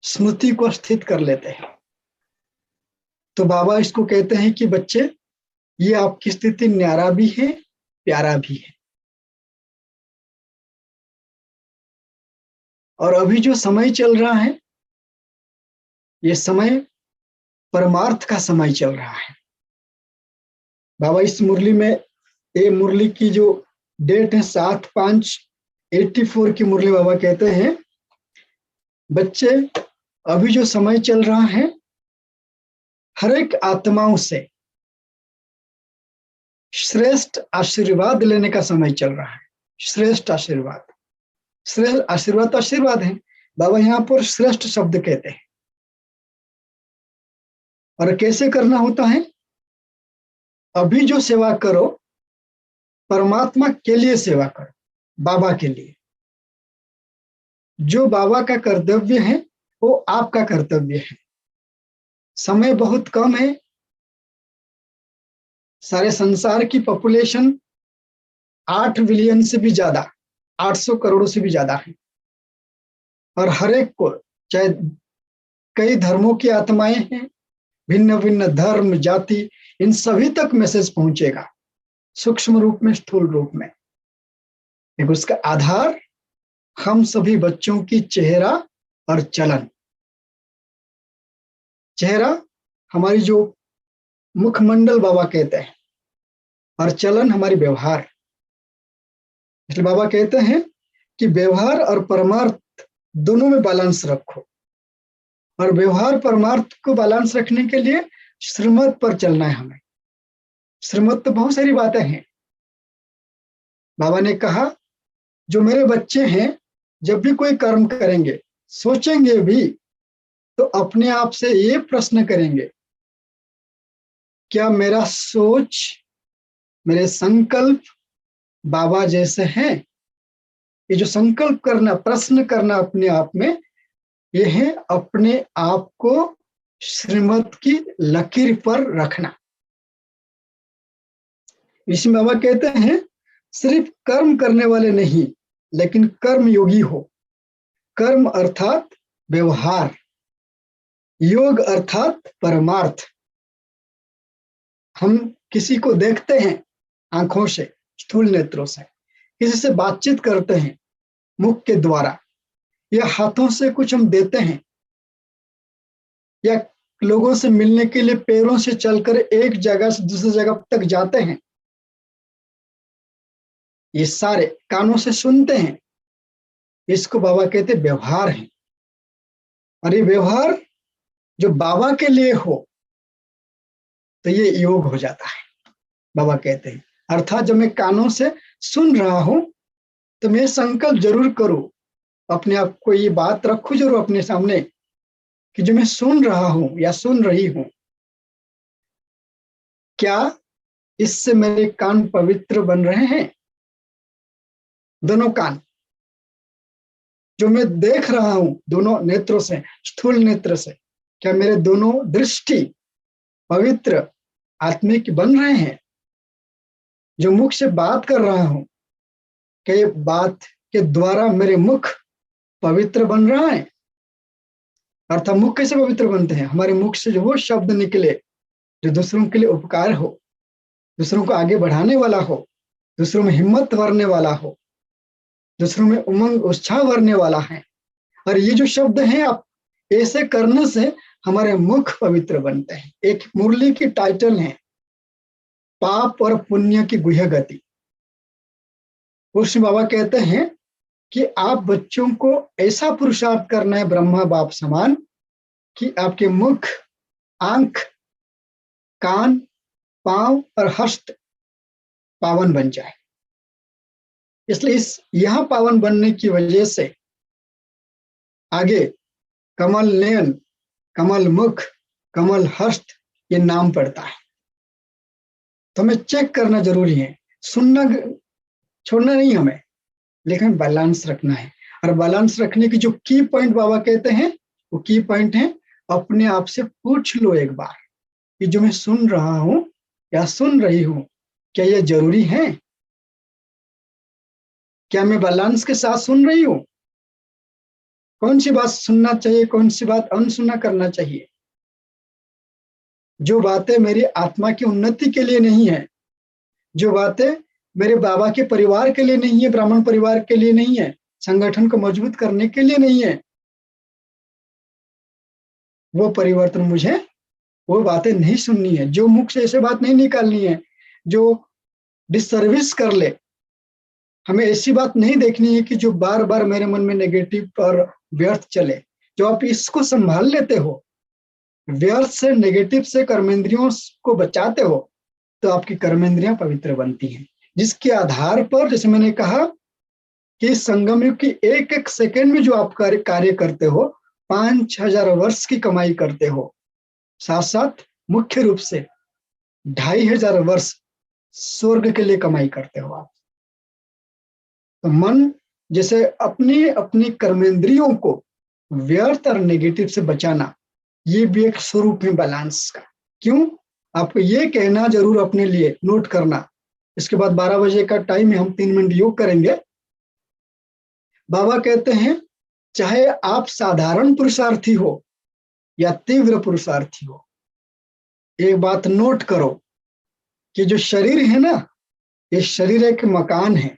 स्मृति को स्थित कर लेते हैं, तो बाबा इसको कहते हैं कि बच्चे, ये आपकी स्थिति न्यारा भी है, प्यारा भी है। और अभी जो समय चल रहा है, ये समय परमार्थ का समय चल रहा है। बाबा इस मुरली में, ये मुरली की जो डेट है 7/5/84 की मुरली, बाबा कहते हैं बच्चे, अभी जो समय चल रहा है, हर एक आत्माओं से श्रेष्ठ आशीर्वाद लेने का समय चल रहा है। श्रेष्ठ आशीर्वाद, श्रेष्ठ आशीर्वाद तो आशीर्वाद है, बाबा यहाँ पर श्रेष्ठ शब्द कहते हैं। और कैसे करना होता है? अभी जो सेवा करो, परमात्मा के लिए सेवा करो, बाबा के लिए। जो बाबा का कर्तव्य है वो आपका कर्तव्य है। समय बहुत कम है, सारे संसार की पॉपुलेशन 8 बिलियन से भी ज्यादा, 800 करोड़ से भी ज्यादा है, और हर एक को, चाहे कई धर्मों की आत्माएं हैं, भिन्न भिन्न धर्म जाति, इन सभी तक मैसेज पहुंचेगा, सूक्ष्म रूप में, स्थूल रूप में। एक उसका आधार हम सभी बच्चों की चेहरा और चलन। चेहरा हमारी जो मुखमंडल बाबा कहते हैं, और चलन हमारी व्यवहार। इसलिए बाबा कहते हैं कि व्यवहार और परमार्थ दोनों में बैलेंस रखो, और व्यवहार परमार्थ को बैलेंस रखने के लिए श्रीमत पर चलना है हमें। श्रीमत तो बहुत सारी बातें हैं। बाबा ने कहा, जो मेरे बच्चे हैं, जब भी कोई कर्म करेंगे, सोचेंगे भी, तो अपने आप से ये प्रश्न करेंगे, क्या मेरा सोच, मेरे संकल्प बाबा जैसे हैं? ये जो संकल्प करना, प्रश्न करना अपने आप में, ये है अपने आप को श्रीमत की लकीर पर रखना। इसमें बाबा कहते हैं, सिर्फ कर्म करने वाले नहीं, लेकिन कर्म योगी हो। कर्म अर्थात व्यवहार, योग अर्थात परमार्थ। हम किसी को देखते हैं आंखों से, स्थूल नेत्रों से, किसी से बातचीत करते हैं मुख के द्वारा, या हाथों से कुछ हम देते हैं, या लोगों से मिलने के लिए पैरों से चलकर एक जगह से दूसरी जगह तक जाते हैं, ये सारे कानों से सुनते हैं, इसको बाबा कहते व्यवहार है। और ये व्यवहार जो बाबा के लिए हो तो ये योग हो जाता है, बाबा कहते हैं। अर्थात जब मैं कानों से सुन रहा हूं तो मैं संकल्प जरूर करूं, अपने आप को ये बात रखूं जरूर अपने सामने कि जो मैं सुन रहा हूं या सुन रही हूं, क्या इससे मेरे कान पवित्र बन रहे हैं? दोनों कान जो मैं देख रहा हूं दोनों नेत्रों से, स्थूल नेत्र से, क्या मेरे दोनों दृष्टि पवित्र आत्मिक बन रहे हैं? जो मुख से बात कर रहा हूं, क्या ये बात के द्वारा मेरे मुख पवित्र बन रहा है? अर्थात मुख कैसे पवित्र बनते हैं? हमारे मुख से जो वो शब्द निकले जो दूसरों के लिए उपकार हो, दूसरों को आगे बढ़ाने वाला हो, दूसरों में हिम्मत भरने वाला हो, दूसरों में उमंग उत्साह भरने वाला है। और ये जो शब्द हैं, आप ऐसे करने से हमारे मुख पवित्र बनते हैं। एक मुरली की टाइटल है पाप और पुण्य की गुह्य गति। कृष्ण बाबा कहते हैं कि आप बच्चों को ऐसा पुरुषार्थ करना है ब्रह्मा बाप समान कि आपके मुख, आंख, कान, पांव और हस्त पावन बन जाए। इसलिए इस यहां पावन बनने की वजह से आगे कमल नयन, कमल मुख, कमल हस्त ये नाम पड़ता है। तो हमें चेक करना जरूरी है, सुनना छोड़ना नहीं हमें, लेकिन बैलेंस रखना है। और बैलेंस रखने की जो की पॉइंट बाबा कहते हैं, वो की पॉइंट है अपने आप से पूछ लो एक बार कि जो मैं सुन रहा हूं या सुन रही हूं, क्या यह जरूरी है? क्या मैं बैलेंस के साथ सुन रही हूं? कौन सी बात सुनना चाहिए, कौन सी बात अनसुना करना चाहिए? जो बातें मेरी आत्मा की उन्नति के लिए नहीं है, जो बातें मेरे बाबा के परिवार के लिए नहीं है, ब्राह्मण परिवार के लिए नहीं है, संगठन को मजबूत करने के लिए नहीं है, वो परिवर्तन मुझे, वो बातें नहीं सुननी है। जो मुख से ऐसे बात नहीं निकालनी है जो डिसर्विस कर ले। हमें ऐसी बात नहीं देखनी है कि जो बार बार मेरे मन में नेगेटिव और व्यर्थ चले। जो आप इसको संभाल लेते हो, व्यर्थ से, नेगेटिव से कर्मेंद्रियों को बचाते हो, तो आपकी कर्मेंद्रियां पवित्र बनती हैं, जिसके आधार पर, जैसे मैंने कहा कि संगम युग की एक एक सेकेंड में जो आप कार्य करते हो, 5000 वर्ष की कमाई करते हो। साथ साथ मुख्य रूप से 2500 वर्ष स्वर्ग के लिए कमाई करते हो आप। तो मन जैसे अपनी अपनी कर्मेंद्रियों को व्यर्थ और नेगेटिव से बचाना, ये भी एक स्वरूप है बैलेंस का। क्यों? आपको ये कहना जरूर अपने लिए नोट करना। इसके बाद 12 बजे का टाइम है, हम 3 मिनट योग करेंगे। बाबा कहते हैं चाहे आप साधारण पुरुषार्थी हो या तीव्र पुरुषार्थी हो, एक बात नोट करो कि जो शरीर है ना, ये शरीर एक मकान है,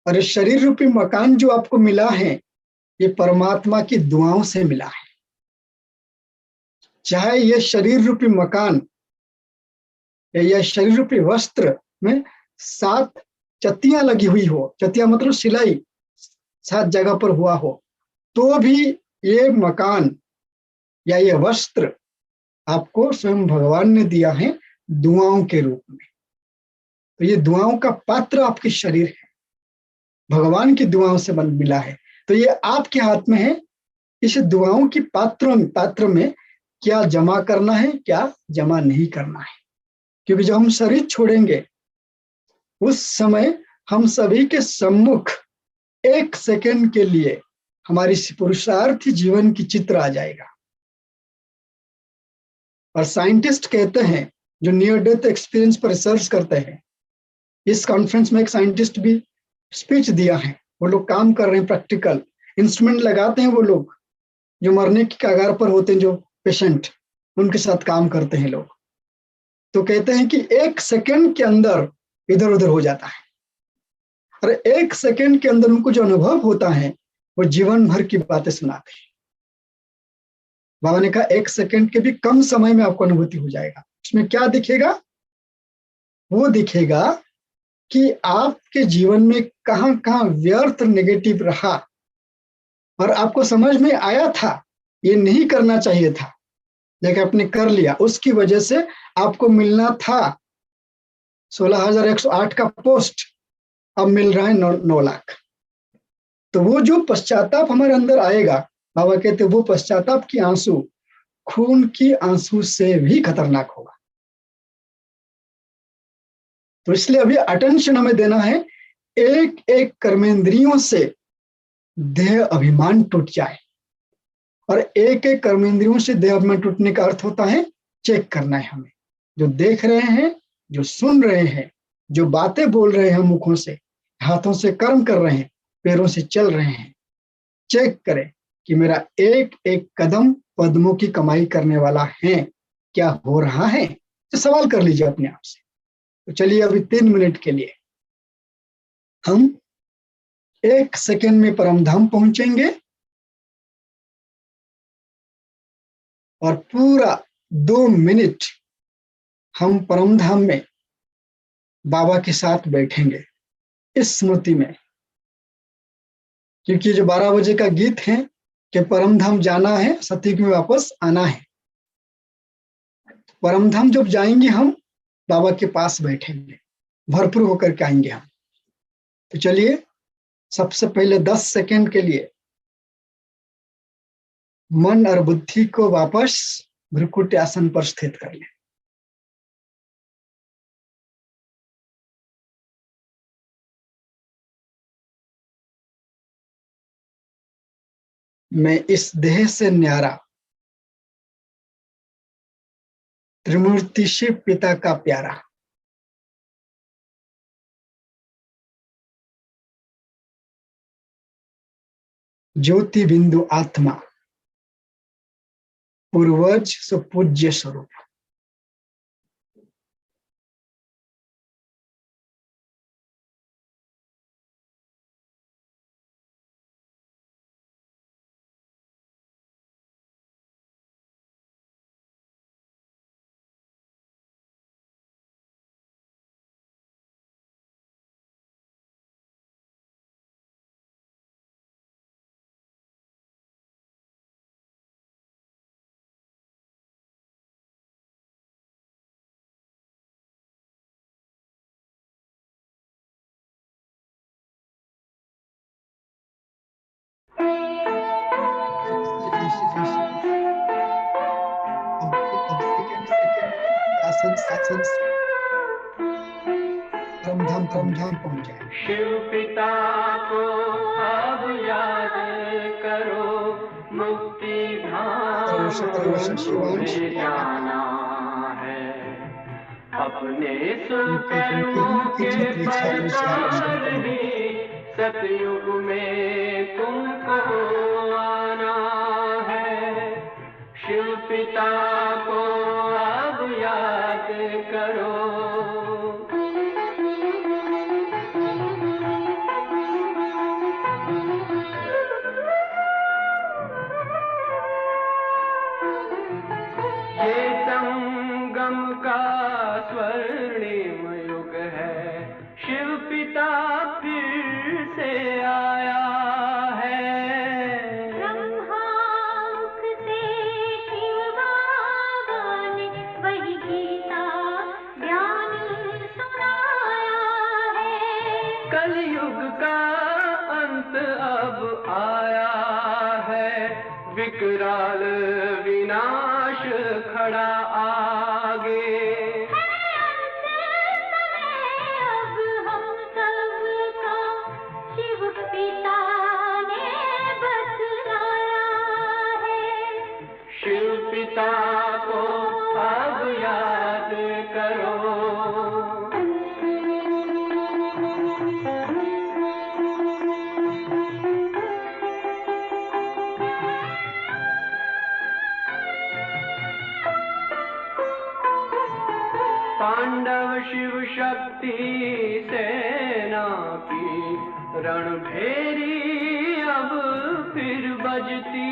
और ये शरीर रूपी मकान जो आपको मिला है, ये परमात्मा की दुआओं से मिला है। चाहे ये शरीर रूपी मकान या शरीर रूपी वस्त्र में 7 चत्तियां लगी हुई हो, चत्तियां मतलब सिलाई 7 जगह पर हुआ हो, तो भी ये मकान या ये वस्त्र आपको स्वयं भगवान ने दिया है दुआओं के रूप में। तो ये दुआओं का पात्र आपके शरीर है, भगवान की दुआओं से मिला है। तो ये आपके हाथ में है, इस दुआओं की पात्र में क्या जमा करना है, क्या जमा नहीं करना है। क्योंकि जब हम शरीर छोड़ेंगे, उस समय हम सभी के सम्मुख 1 सेकंड के लिए हमारी पुरुषार्थी जीवन की चित्र आ जाएगा। और साइंटिस्ट कहते हैं, जो नियर डेथ एक्सपीरियंस पर रिसर्च करते हैं, इस कॉन्फ्रेंस में एक साइंटिस्ट भी स्पीच दिया है, वो लोग काम कर रहे हैं, प्रैक्टिकल इंस्ट्रूमेंट लगाते हैं, वो लोग जो मरने की कगार पर होते हैं, जो पेशेंट, उनके साथ काम करते हैं लोग। तो कहते हैं कि 1 सेकंड के अंदर इधर उधर हो जाता है, और 1 सेकंड के अंदर उनको जो अनुभव होता है, वो जीवन भर की बातें सुनाते हैं। बाबा ने कहा 1 सेकंड के भी कम समय में आपको अनुभूति हो जाएगा। उसमें क्या दिखेगा? वो दिखेगा कि आपके जीवन में कहां कहां व्यर्थ नेगेटिव रहा और आपको समझ में आया था ये नहीं करना चाहिए था, लेकिन आपने कर लिया। उसकी वजह से आपको मिलना था 16,108 का पोस्ट, अब मिल रहा है 9 लाख। तो वो जो पश्चाताप हमारे अंदर आएगा, बाबा कहते वो पश्चाताप की आंसू खून की आंसू से भी खतरनाक होगा। तो इसलिए अभी अटेंशन हमें देना है, एक एक कर्मेंद्रियों से देह अभिमान टूट जाए। और एक एक कर्मेंद्रियों से देह अभिमान टूटने का अर्थ होता है चेक करना है हमें, जो देख रहे हैं, जो सुन रहे हैं, जो बातें बोल रहे हैं मुखों से, हाथों से कर्म कर रहे हैं, पैरों से चल रहे हैं, चेक करें कि मेरा एक एक कदम पद्मों की कमाई करने वाला है, क्या हो रहा है। तो सवाल कर लीजिए अपने आप से। तो चलिए अभी 3 मिनट के लिए हम 1 सेकेंड में परमधाम पहुंचेंगे और पूरा 2 मिनट हम परमधाम में बाबा के साथ बैठेंगे इस स्मृति में, क्योंकि जो 12 बजे का गीत है कि परमधाम जाना है, सतयुग में वापस आना है। परमधाम जब जाएंगे हम बाबा के पास बैठेंगे, भरपूर होकर के आएंगे हम। तो चलिए सबसे पहले 10 सेकेंड के लिए मन और बुद्धि को वापस भ्रुकुटी आसन पर स्थित कर लें। मैं इस देह से न्यारा त्रिमूर्ति शिव पिता का प्यारा, ज्योति बिंदु आत्मा, पूर्वज सुपूज्य स्वरूप। परमधाम पहुंच जाए। शिव पिता को अब याद करो, मुक्ति धाम में जाना है। अपने सुकर्मों के फल नहीं, सतयुग में तुमको आना है। शिव पिता को अब याद करो। ये संगम का स्वर्णिम युग है, शिव पिता फिर से आया है। ब्रह्मांक से शिव बाबा ने वही गीता ज्ञान सुनाया है। कलयुग का अंत अब आया है, विकराल विनाश खड़ा आगे। अब हम सबका शिव पिता ने बतलाया है। शिव पिता को अब याद करो। पांडव शिव शक्ति सेना की रणभेरी अब फिर बजती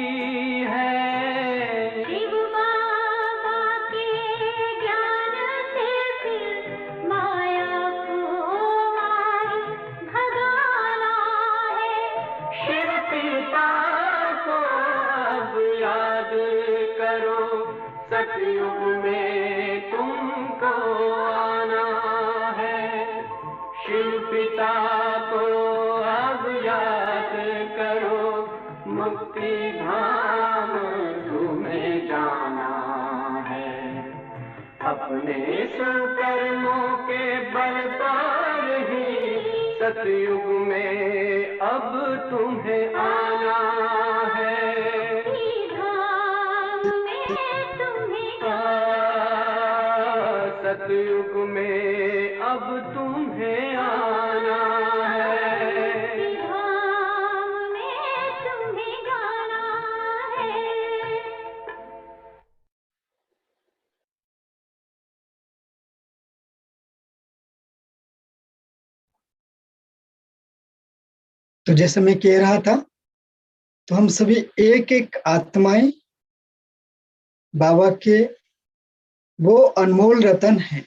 है। शिव बाबा के ज्ञान से फिर माया को मुक्ति धाम तुम्हें जाना है। अपने सुकर्मों के बल पर ही सतयुग में अब तुम्हें आना है। सतयुग में अब तुम्हें आना है। तो जैसे मैं कह रहा था, तो हम सभी एक एक आत्माएं बाबा के वो अनमोल रतन हैं।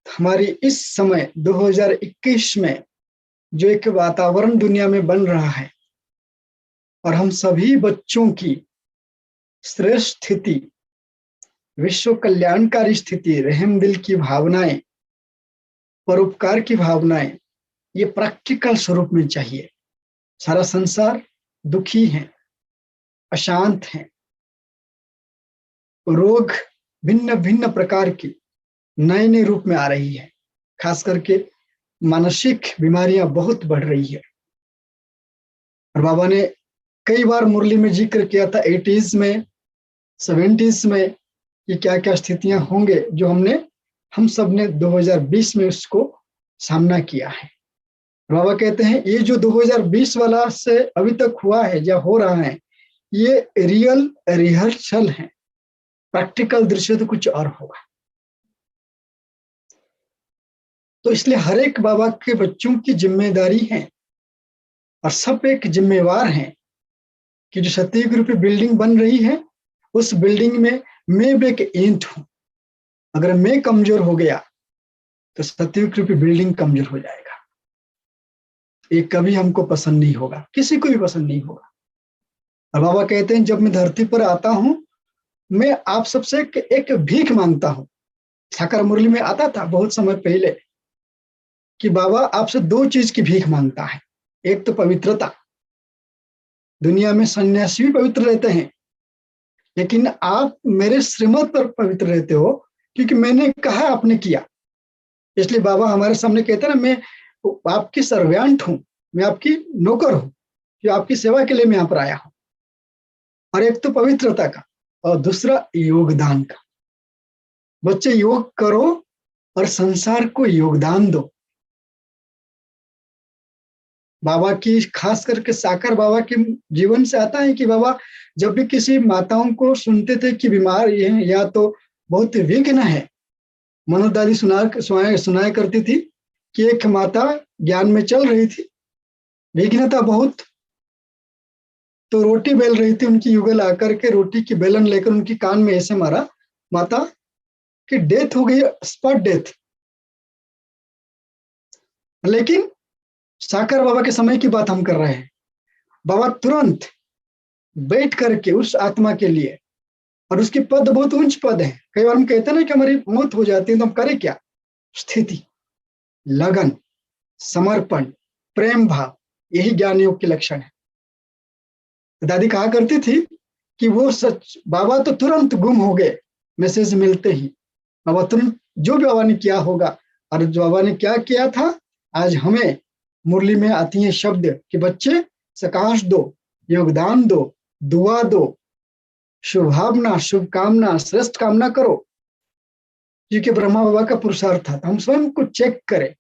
हमारी इस समय 2021 में जो एक वातावरण दुनिया में बन रहा है और हम सभी बच्चों की श्रेष्ठ स्थिति, विश्व कल्याणकारी स्थिति, रहम दिल की भावनाएं, परोपकार की भावनाएं, ये प्रैक्टिकल स्वरूप में चाहिए। सारा संसार दुखी है, अशांत है, रोग भिन्न भिन्न प्रकार की नए नए रूप में आ रही है। खास करके मानसिक बीमारियां बहुत बढ़ रही है। और बाबा ने कई बार मुरली में जिक्र किया था 80s में, 70s में कि क्या क्या स्थितियां होंगे, जो हम सब ने 2020 में उसको सामना किया है। बाबा कहते हैं ये जो 2020 वाला से अभी तक हुआ है या हो रहा है, ये रियल रिहर्सल है। प्रैक्टिकल दृश्य तो कुछ और होगा। तो इसलिए हर एक बाबा के बच्चों की जिम्मेदारी है और सब एक जिम्मेवार हैं कि जो सतयुग रूपी बिल्डिंग बन रही है, उस बिल्डिंग में मैं भी एक ईंट हूं। अगर मैं कमजोर हो गया तो सतयुग रूपी बिल्डिंग कमजोर हो जाएगा। ये कभी हमको पसंद नहीं होगा, किसी को भी पसंद नहीं होगा। और बाबा कहते हैं जब मैं धरती पर आता हूं, मैं आप सबसे एक भीख मांगता हूं। साकार मुरली में आता था बहुत समय पहले कि बाबा आपसे दो चीज की भीख मांगता है। एक तो पवित्रता। दुनिया में सन्यासी भी पवित्र रहते हैं, लेकिन आप मेरे श्रीमत पर पवित्र रहते हो, क्योंकि मैंने कहा आपने किया। इसलिए बाबा हमारे सामने कहते हैं ना, मैं आपकी सर्वेंट हूं, मैं आपकी नौकर हूं, जो आपकी सेवा के लिए मैं यहाँ पर आया हूं। और एक तो पवित्रता का और दूसरा योगदान का। बच्चे योग करो और संसार को योगदान दो। बाबा की खास करके साकार बाबा के जीवन से आता है कि बाबा जब भी किसी माताओं को सुनते थे कि बीमार है या तो बहुत विघ्न है, मनोज दादी सुनाया करती थी कि एक माता ज्ञान में चल रही थी, विघ्न था बहुत, तो रोटी बेल रही थी, उनकी युगल आकर के रोटी की बेलन लेकर उनकी कान में ऐसे मारा, माता की डेथ हो गई, स्पॉट डेथ। लेकिन साकार बाबा के समय की बात हम कर रहे हैं। बाबा तुरंत बैठ करके उस आत्मा के लिए, और उसकी पद बहुत ऊंच पद है। कई बार हम कहते हैं ना कि हमारी मौत हो जाती है तो हम करें क्या? स्थिति, लगन, समर्पण, प्रेम भाव, यही ज्ञान योग के लक्षण है। दादी कहा करती थी कि वो सच, बाबा तो तुरंत गुम हो गए मैसेज मिलते ही। बाबा तुरंत जो भी बाबा ने किया होगा, और जो बाबा ने क्या किया था, आज हमें मुरली में आती है शब्द कि बच्चे सकाश दो, योगदान दो, दुआ दो, शुभभावना, शुभकामना, श्रेष्ठ कामना करो। क्योंकि ब्रह्मा बाबा का पुरुषार्थ था। हम स्वयं को चेक करें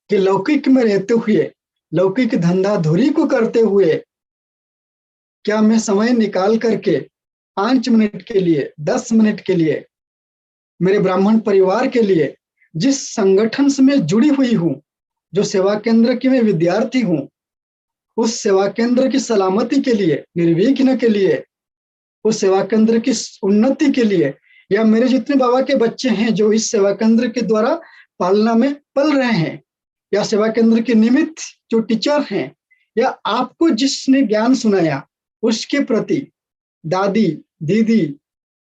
कि लौकिक में रहते हुए, लौकिक धंधा धुरी को करते हुए, क्या मैं समय निकाल करके 5 मिनट के लिए, 10 मिनट के लिए मेरे ब्राह्मण परिवार के लिए, जिस संगठन से मैं जुड़ी हुई हूं, जो सेवा केंद्र की मैं विद्यार्थी हूं, उस सेवा केंद्र की सलामती के लिए, निर्विघ्न के लिए, उस सेवा केंद्र की उन्नति के लिए, या मेरे जितने बाबा के बच्चे हैं जो इस सेवा केंद्र के द्वारा पालना में पल रहे हैं, या सेवा केंद्र के निमित्त जो टीचर हैं, या आपको जिसने ज्ञान सुनाया उसके प्रति दादी, दीदी,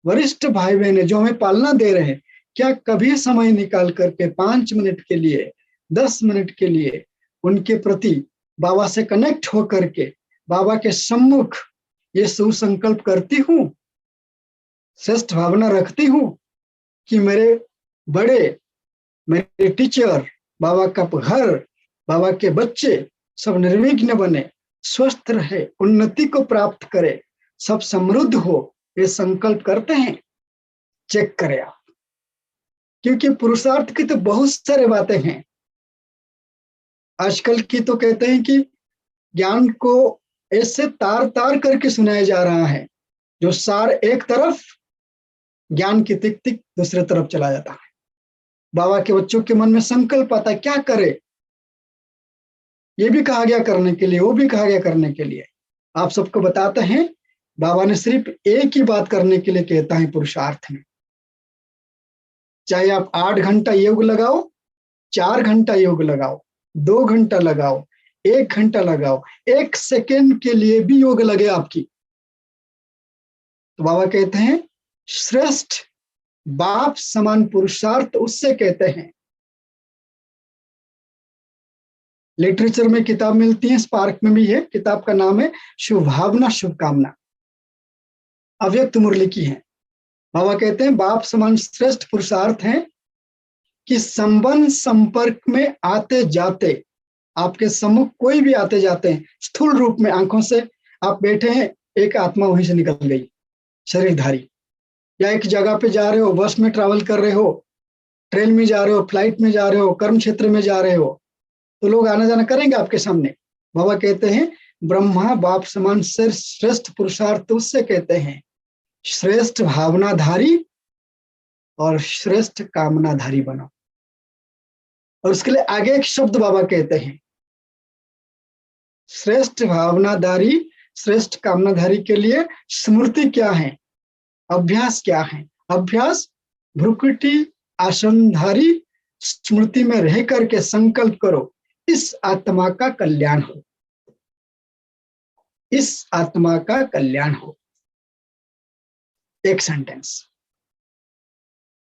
वरिष्ठ भाई बहन जो हमें पालना दे रहे हैं, क्या कभी समय निकाल करके 5 मिनट के लिए, 10 मिनट के लिए उनके प्रति बाबा से कनेक्ट हो करके बाबा के सम्मुख ये सुसंकल्प करती हूँ, श्रेष्ठ भावना रखती हूँ कि मेरे बड़े, मेरे टीचर, बाबा का घर, बाबा के बच्चे सब निर्विघ्न बने, स्वस्थ रहे, उन्नति को प्राप्त करे, सब समृद्ध हो, ये संकल्प करते हैं। चेक करें आप, क्योंकि पुरुषार्थ की तो बहुत सारे बातें हैं। आजकल की तो कहते हैं कि ज्ञान को ऐसे तार तार करके सुनाया जा रहा है, जो सार एक तरफ, ज्ञान की तिक तिक दूसरे तरफ चला जाता है। बाबा के बच्चों के मन में संकल्प आता है, क्या करे, ये भी कहा गया करने के लिए, वो भी कहा गया करने के लिए। आप सबको बताते हैं, बाबा ने सिर्फ एक ही बात करने के लिए कहता है पुरुषार्थ में। चाहे आप 8 घंटा योग लगाओ, 4 घंटा योग लगाओ, 2 घंटा लगाओ, 1 घंटा लगाओ, 1 सेकेंड के लिए भी योग लगे आपकी, तो बाबा कहते हैं श्रेष्ठ बाप समान पुरुषार्थ उससे कहते हैं। लिटरेचर में किताब मिलती है, स्पार्क में भी है, किताब का नाम है शुभभावना शुभकामना, अव्यक्त मुरली की है। बाबा कहते हैं बाप समान श्रेष्ठ पुरुषार्थ है कि संबंध संपर्क में आते जाते, आपके सम्मुख कोई भी आते जाते हैं, स्थूल रूप में आंखों से आप बैठे हैं, एक आत्मा वहीं से निकल गई शरीरधारी, या एक जगह पे जा रहे हो, बस में ट्रैवल कर रहे हो, ट्रेन में जा रहे हो, फ्लाइट में जा रहे हो, कर्म क्षेत्र में जा रहे हो, तो लोग आना जाना करेंगे आपके सामने। बाबा कहते हैं ब्रह्मा बाप समान श्रेष्ठ पुरुषार्थ उससे कहते हैं श्रेष्ठ भावनाधारी और श्रेष्ठ कामनाधारी बनो। और उसके लिए आगे एक शब्द बाबा कहते हैं, श्रेष्ठ भावनाधारी श्रेष्ठ कामनाधारी के लिए स्मृति क्या है, अभ्यास क्या है। अभ्यास भ्रुकुटी आसनधारी स्मृति में रह करके संकल्प करो, इस आत्मा का कल्याण हो, इस आत्मा का कल्याण हो। एक सेंटेंस।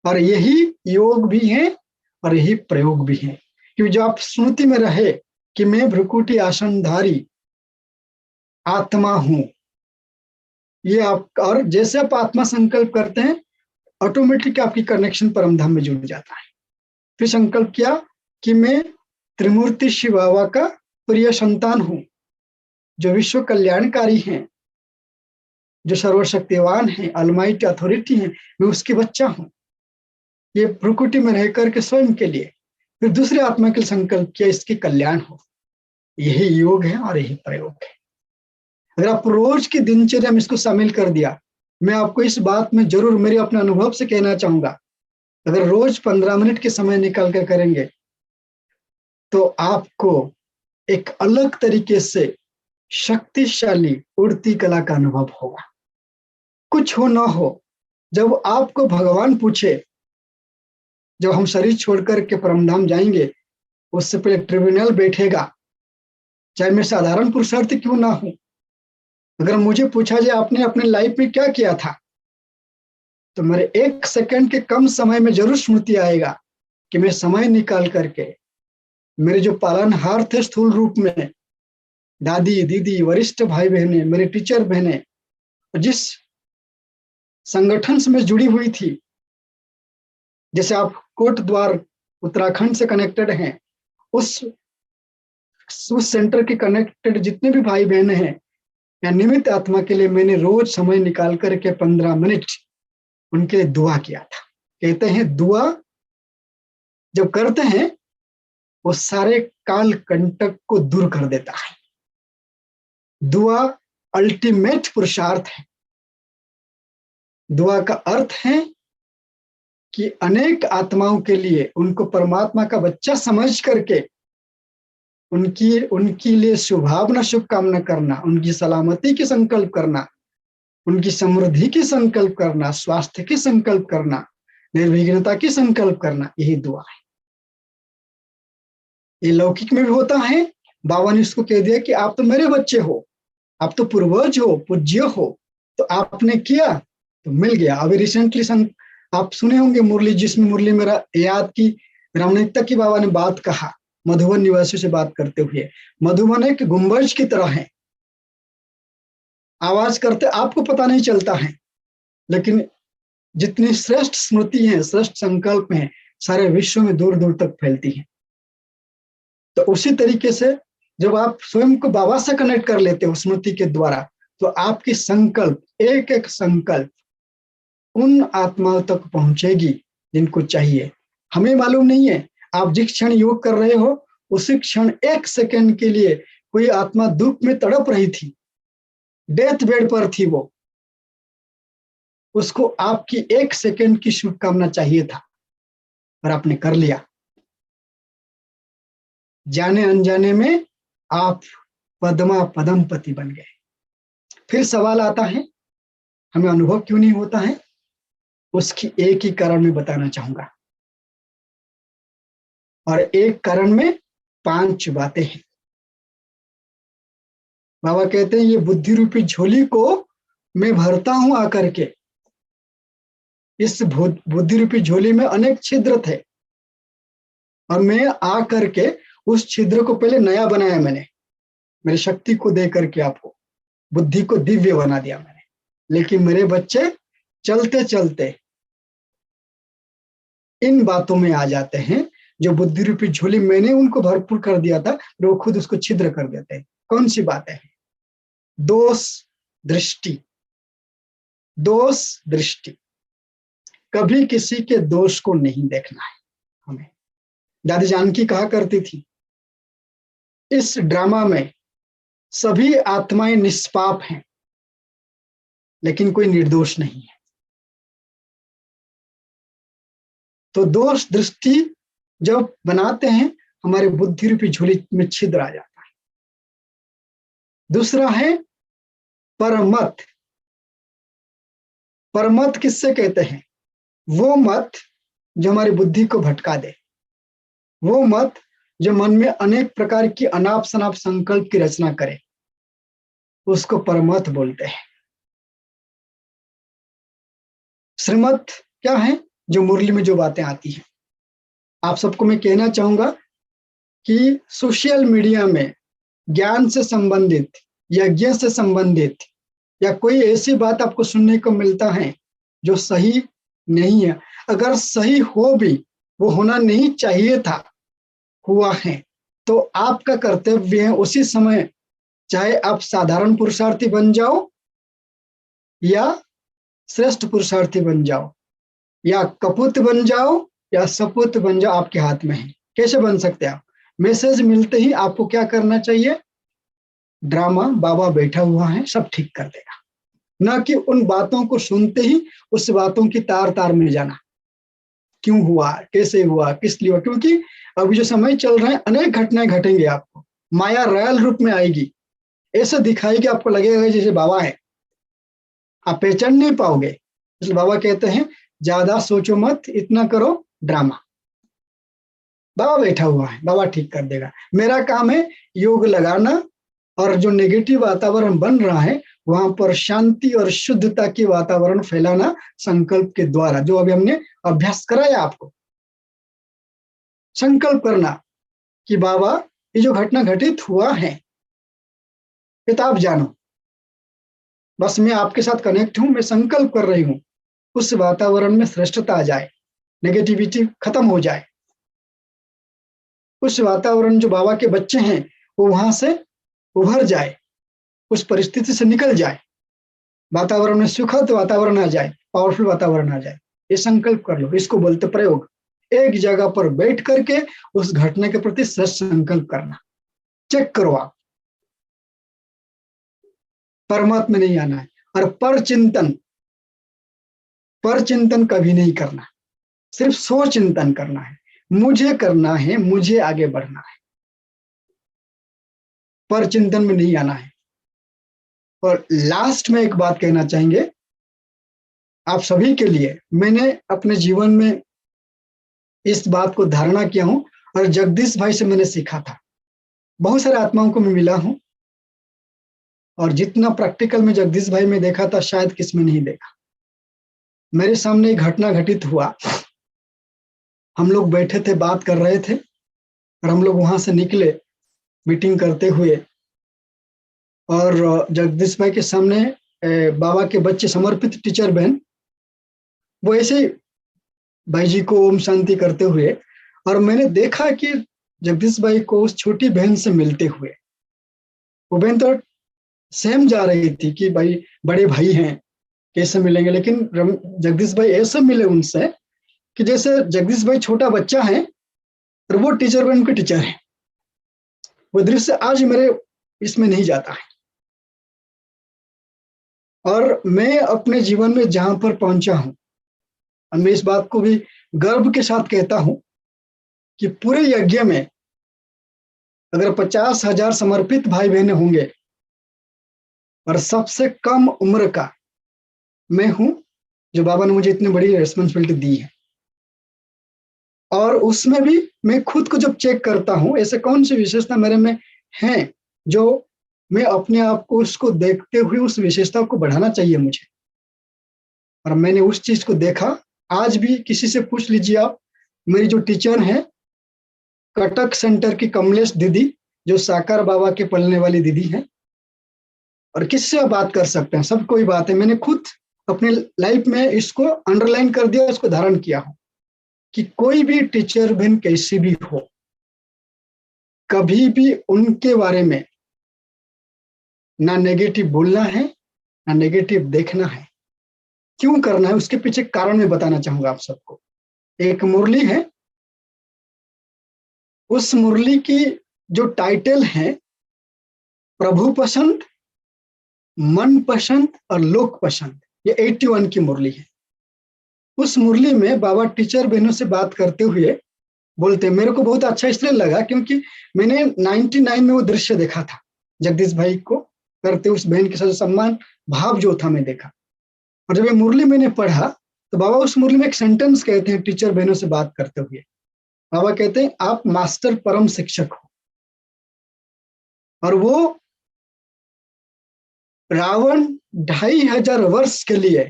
और यही योग भी है और यही प्रयोग भी है, क्योंकि जो आप स्मृति में रहे कि मैं भ्रुकुटी आसनधारी आत्मा हूं, ये आप, और जैसे आप आत्मा संकल्प करते हैं ऑटोमेटिक आपकी कनेक्शन परमधाम में जुड़ जाता है। फिर संकल्प किया कि मैं त्रिमूर्ति शिव बाबा का प्रिय संतान हूं, जो विश्व कल्याणकारी हैं, जो सर्वशक्तिवान है, अलमाइटी अथॉरिटी है, मैं उसके बच्चा हूं। ये प्रकृति में रह करके स्वयं के लिए, फिर दूसरे आत्मा के लिए संकल्प किया इसके कल्याण हो। यही योग है और यही प्रयोग है। अगर आप रोज की दिनचर्या में इसको शामिल कर दिया, मैं आपको इस बात में जरूर मेरे अपने अनुभव से कहना चाहूंगा, अगर रोज 15 मिनट के समय निकाल कर करेंगे तो आपको एक अलग तरीके से शक्तिशाली उड़ती कला का अनुभव होगा। कुछ हो ना हो, जब आपको भगवान पूछे, जब हम शरीर छोड़कर के परमधाम जाएंगे, उससे पहले ट्रिब्यूनल बैठेगा, चाहे मैं साधारण पुरुषार्थ क्यों ना हूं। अगर मुझे पूछा जाए आपने अपने लाइफ में क्या किया था, तो मेरे 1 सेकंड के कम समय में जरूर स्मृति आएगा कि मैं समय निकाल करके मेरे जो पालनहार थे स्थूल रूप में, दादी दीदी वरिष्ठ भाई बहने, मेरे टीचर बहने, जिस संगठन से मैं जुड़ी हुई थी, जैसे आप कोट द्वार उत्तराखंड से कनेक्टेड हैं, उस सेंटर के कनेक्टेड जितने भी भाई बहने हैं, या निमित्त आत्मा के लिए मैंने रोज समय निकाल करके 15 मिनट उनके लिए दुआ किया था। कहते हैं दुआ जब करते हैं वो सारे काल कंटक को दूर कर देता है। दुआ अल्टीमेट पुरुषार्थ है। दुआ का अर्थ है कि अनेक आत्माओं के लिए उनको परमात्मा का बच्चा समझ करके उनकी लिए शुभभावना शुभकामना करना, उनकी सलामती की संकल्प करना, उनकी समृद्धि की संकल्प करना, स्वास्थ्य की संकल्प करना, निर्विघ्नता की संकल्प करना, यही दुआ है। ये लौकिक में भी होता है। बाबा ने उसको कह दिया कि आप तो मेरे बच्चे हो, आप तो पूर्वज हो, पूज्य हो, तो आपने किया तो मिल गया। अभी रिसेंटली आप सुने होंगे मुरली, जिसमें मुरली मेरा याद की रमणीकता की बाबा ने बात कहा, मधुबन निवासियों से बात करते हुए। मधुबन एक गुंबज की तरह है, आवाज करते आपको पता नहीं चलता है, लेकिन जितनी श्रेष्ठ स्मृति है, श्रेष्ठ संकल्प है, सारे विश्व में दूर दूर तक फैलती है। तो उसी तरीके से जब आप स्वयं को बाबा से कनेक्ट कर लेते हो स्मृति के द्वारा, तो आपकी संकल्प, एक एक संकल्प उन आत्माओं तक पहुंचेगी जिनको चाहिए। हमें मालूम नहीं है, आप जिस क्षण योग कर रहे हो उसी क्षण 1 सेकंड के लिए कोई आत्मा दुख में तड़प रही थी, डेथ बेड पर थी, वो उसको आपकी 1 सेकंड की शुभकामना चाहिए था और आपने कर लिया। जाने अनजाने में आप पद्मा पदमपति बन गए। फिर सवाल आता है, हमें अनुभव क्यों नहीं होता है? उसकी एक ही कारण मैं बताना चाहूंगा, और एक कारण में 5 बातें हैं। बाबा कहते हैं ये बुद्धि रूपी झोली को मैं भरता हूं आकर के। इस बुद्धि रूपी झोली में अनेक छिद्र थे और मैं आकर के उस छिद्र को पहले नया बनाया मैंने, मेरी शक्ति को दे करके आपको बुद्धि को दिव्य बना दिया मैंने। लेकिन मेरे बच्चे चलते चलते इन बातों में आ जाते हैं, जो बुद्धि रूपी झोली मैंने उनको भरपूर कर दिया था, वो खुद उसको छिद्र कर देते हैं। कौन सी बातें हैं? दोष दृष्टि। दोष दृष्टि, कभी किसी के दोष को नहीं देखना है हमें। दादी जानकी कहा करती थी, इस ड्रामा में सभी आत्माएं निष्पाप हैं, लेकिन कोई निर्दोष नहीं है। तो दोष दृष्टि जब बनाते हैं, हमारे बुद्धि रूपी झोली में छिद्र आ जाता है। दूसरा है परमत। परमत किससे कहते हैं? वो मत जो हमारी बुद्धि को भटका दे, वो मत जो मन में अनेक प्रकार की अनाप शनाप संकल्प की रचना करे, उसको परमत बोलते हैं। श्रीमत क्या है? जो मुरली में जो बातें आती हैं। आप सबको मैं कहना चाहूंगा कि सोशल मीडिया में ज्ञान से संबंधित, यज्ञ से संबंधित या कोई ऐसी बात आपको सुनने को मिलता है जो सही नहीं है, अगर सही हो भी वो होना नहीं चाहिए था, हुआ है, तो आपका कर्तव्य है उसी समय, चाहे आप साधारण पुरुषार्थी बन जाओ या श्रेष्ठ पुरुषार्थी बन जाओ, या कपूत बन जाओ या सपूत बन जाओ, आपके हाथ में है। कैसे बन सकते हैं आप? मैसेज मिलते ही आपको क्या करना चाहिए? ड्रामा बाबा बैठा हुआ है, सब ठीक कर देगा, ना कि उन बातों को सुनते ही उस बातों की तार तार में जाना, क्यों हुआ, कैसे हुआ, किस लिए हुआ। क्योंकि अभी जो समय चल रहा है, अनेक घटनाएं घटेंगे, आपको माया रॉयल रूप में आएगी, ऐसे दिखाएगी, आपको लगेगा जैसे बाबा है, आप पहचान नहीं पाओगे। इसलिए बाबा कहते हैं ज्यादा सोचो मत, इतना करो ड्रामा। बाबा बैठा हुआ है, बाबा ठीक कर देगा। मेरा काम है योग लगाना, और जो नेगेटिव वातावरण बन रहा है वहां पर शांति और शुद्धता की वातावरण फैलाना संकल्प के द्वारा, जो अभी हमने अभ्यास कराया आपको। संकल्प करना कि बाबा ये जो घटना घटित हुआ है ये तो आप जानो, बस मैं आपके साथ कनेक्ट हूं, मैं संकल्प कर रही हूं उस वातावरण में श्रेष्ठता आ जाए, नेगेटिविटी खत्म हो जाए, उस वातावरण जो बाबा के बच्चे हैं वो वहां से उभर जाए, उस परिस्थिति से निकल जाए, वातावरण में सुखद वातावरण आ जाए, पावरफुल वातावरण आ जाए। ये संकल्प कर लो, इसको बोलते प्रयोग। एक जगह पर बैठ करके उस घटना के प्रति सच संकल्प करना। चेक करो आप, परमात्मा में नहीं आना है। और पर चिंतन कभी नहीं करना, सिर्फ सो चिंतन करना है, मुझे करना है, मुझे आगे बढ़ना है, पर चिंतन में नहीं आना है। और लास्ट में एक बात कहना चाहेंगे आप सभी के लिए, मैंने अपने जीवन में इस बात को धारणा किया हूं और जगदीश भाई से मैंने सीखा था। बहुत सारे आत्माओं को मैं मिला हूं और जितना प्रैक्टिकल में जगदीश भाई में देखा था शायद किसमें नहीं देखा। मेरे सामने एक घटना घटित हुआ, हम लोग बैठे थे, बात कर रहे थे और हम लोग वहां से निकले मीटिंग करते हुए, और जगदीश भाई के सामने बाबा के बच्चे समर्पित टीचर बहन वो ऐसे भाई जी को ओम शांति करते हुए, और मैंने देखा कि जगदीश भाई को उस छोटी बहन से मिलते हुए, वो बहन तो सेम जा रही थी कि भाई बड़े भाई हैं कैसे मिलेंगे, लेकिन जगदीश भाई ऐसे मिले उनसे कि जैसे जगदीश भाई छोटा बच्चा है और वो टीचर बहन के टीचर है। वो दृश्य आज मेरे इसमें नहीं जाता है। और मैं अपने जीवन में जहां पर पहुंचा हूं, और मैं इस बात को भी गर्व के साथ कहता हूं कि पूरे यज्ञ में अगर 50,000 समर्पित भाई बहने होंगे और सबसे कम उम्र का मैं हूं, जो बाबा ने मुझे इतनी बड़ी रिस्पॉन्सिबिलिटी दी है। और उसमें भी मैं खुद को जब चेक करता हूं, ऐसे कौन सी विशेषता मेरे में है जो मैं अपने आप को उसको देखते हुए उस विशेषता को बढ़ाना चाहिए मुझे। और मैंने उस चीज को देखा। आज भी किसी से पूछ लीजिए आप, मेरी जो टीचर है कटक सेंटर की कमलेश दीदी, जो साकार बाबा के पलने वाली दीदी है, और किससे आप बात कर सकते हैं, सब कोई बात है। मैंने खुद अपने लाइफ में इसको अंडरलाइन कर दिया, इसको धारण किया हो कि कोई भी टीचर बहन कैसी भी हो, कभी भी उनके बारे में ना नेगेटिव बोलना है ना नेगेटिव देखना है। क्यों करना है उसके पीछे कारण मैं बताना चाहूंगा आप सबको। एक मुरली है, उस मुरली की जो टाइटल है प्रभु पसंद, मन पसंद और लोक पसंद, ये 81 की मुरली है। उस मुरली में बाबा टीचर बहनों से बात करते हुए बोलते, मेरे को बहुत अच्छा इसलिए लगा क्योंकि मैंने 99 में वो दृश्य देखा था, जगदीश भाई को करते उस बहन के साथ सम्मान भाव जो था मैं देखा। और जब ये मुरली मैंने पढ़ा तो बाबा उस मुरली में एक सेंटेंस कहते हैं टीचर बहनों से बात करते हुए। बाबा कहते हैं आप मास्टर परम शिक्षक हो। और वो रावण 2500 वर्ष के लिए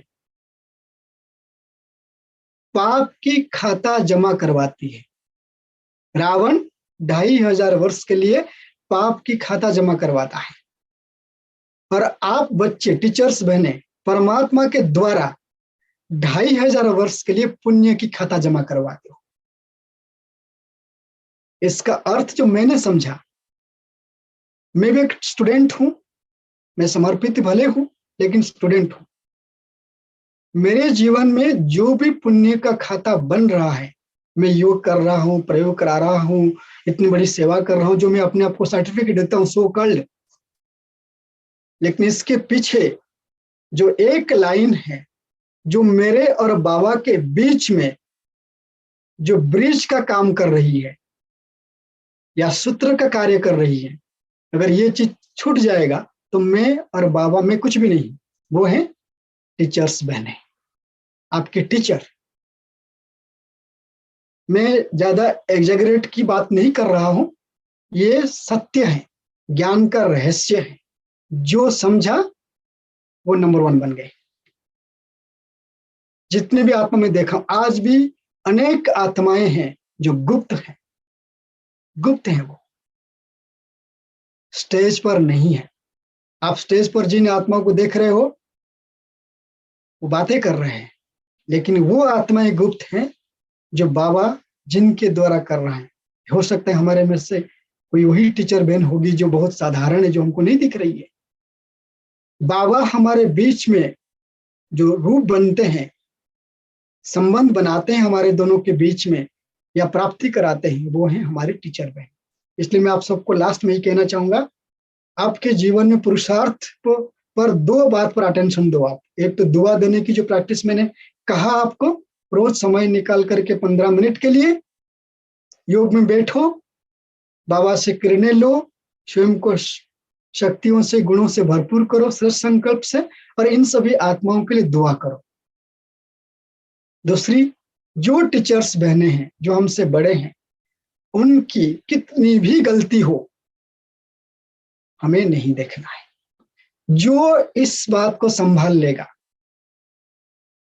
पाप की खाता जमा करवाती है। रावण 2500 वर्ष के लिए पाप की खाता जमा करवाता है, और आप बच्चे टीचर्स बहने परमात्मा के द्वारा 2500 वर्ष के लिए पुण्य की खाता जमा करवाते हो। इसका अर्थ जो मैंने समझा, मैं भी एक स्टूडेंट हूं, मैं समर्पित भले हूं लेकिन स्टूडेंट हूं। मेरे जीवन में जो भी पुण्य का खाता बन रहा है, मैं योग कर रहा हूं, प्रयोग करा रहा हूं, इतनी बड़ी सेवा कर रहा हूं, जो मैं अपने आप को सर्टिफिकेट देता हूं सो कॉल्ड, लेकिन इसके पीछे जो एक लाइन है जो मेरे और बाबा के बीच में जो ब्रिज का काम कर रही है या सूत्र का कार्य कर रही है, अगर ये चीज छूट जाएगा तो मैं और बाबा में कुछ भी नहीं। वो है टीचर्स बहने, आपके टीचर। मैं ज्यादा एग्जैगरेट की बात नहीं कर रहा हूं, ये सत्य है, ज्ञान का रहस्य है। जो समझा वो नंबर 1 बन गए। जितने भी आत्मा में देखा, आज भी अनेक आत्माएं हैं जो गुप्त हैं, गुप्त हैं, वो स्टेज पर नहीं है। आप स्टेज पर जिन आत्माओं को देख रहे हो वो बातें कर रहे हैं, लेकिन वो आत्माएं गुप्त हैं जो बाबा जिनके द्वारा कर रहे हैं। हो सकता है हमारे में से कोई वही टीचर बहन होगी जो बहुत साधारण है, जो हमको नहीं दिख रही है। बाबा हमारे बीच में जो रूप बनते हैं, संबंध बनाते हैं हमारे दोनों के बीच में या प्राप्ति कराते हैं, वो हैं हमारे टीचर बहन। इसलिए मैं आप सबको लास्ट में ही कहना चाहूंगा, आपके जीवन में पुरुषार्थ पर 2 बात पर अटेंशन दो आप। एक तो दुआ देने की जो प्रैक्टिस मैंने कहा आपको, रोज समय निकाल करके 15 मिनट के लिए योग में बैठो, बाबा से किरणें लो, स्वयं को शक्तियों से गुणों से भरपूर करो श्रेष्ठ संकल्प से, और इन सभी आत्माओं के लिए दुआ करो। दूसरी, जो टीचर्स बहने हैं जो हमसे बड़े हैं, उनकी कितनी भी गलती हो हमें नहीं देखना है। जो इस बात को संभाल लेगा,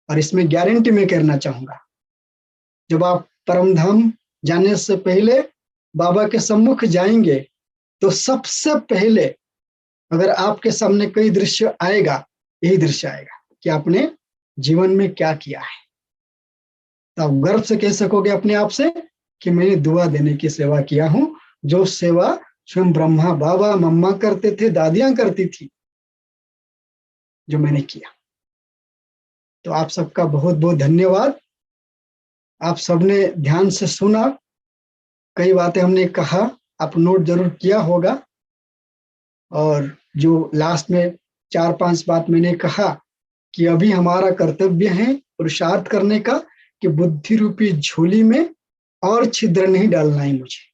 और इसमें गारंटी मैं करना चाहूंगा, जब आप परमधाम जाने से पहले बाबा के सम्मुख जाएंगे तो सबसे पहले अगर आपके सामने कोई दृश्य आएगा, यही दृश्य आएगा कि आपने जीवन में क्या किया है। तो आप गर्व से कह सकोगे अपने आप से कि मैंने दुआ देने की सेवा किया हूं, जो सेवा स्वयं ब्रह्मा बाबा मम्मा करते थे, दादियां करती थी, जो मैंने किया। तो आप सबका बहुत बहुत धन्यवाद। आप सबने ध्यान से सुना, कई बातें हमने कहा, आप नोट जरूर किया होगा। और जो लास्ट में 4-5 बात मैंने कहा कि अभी हमारा कर्तव्य है पुरुषार्थ करने का कि बुद्धि रूपी झोली में और छिद्र नहीं डालना है मुझे।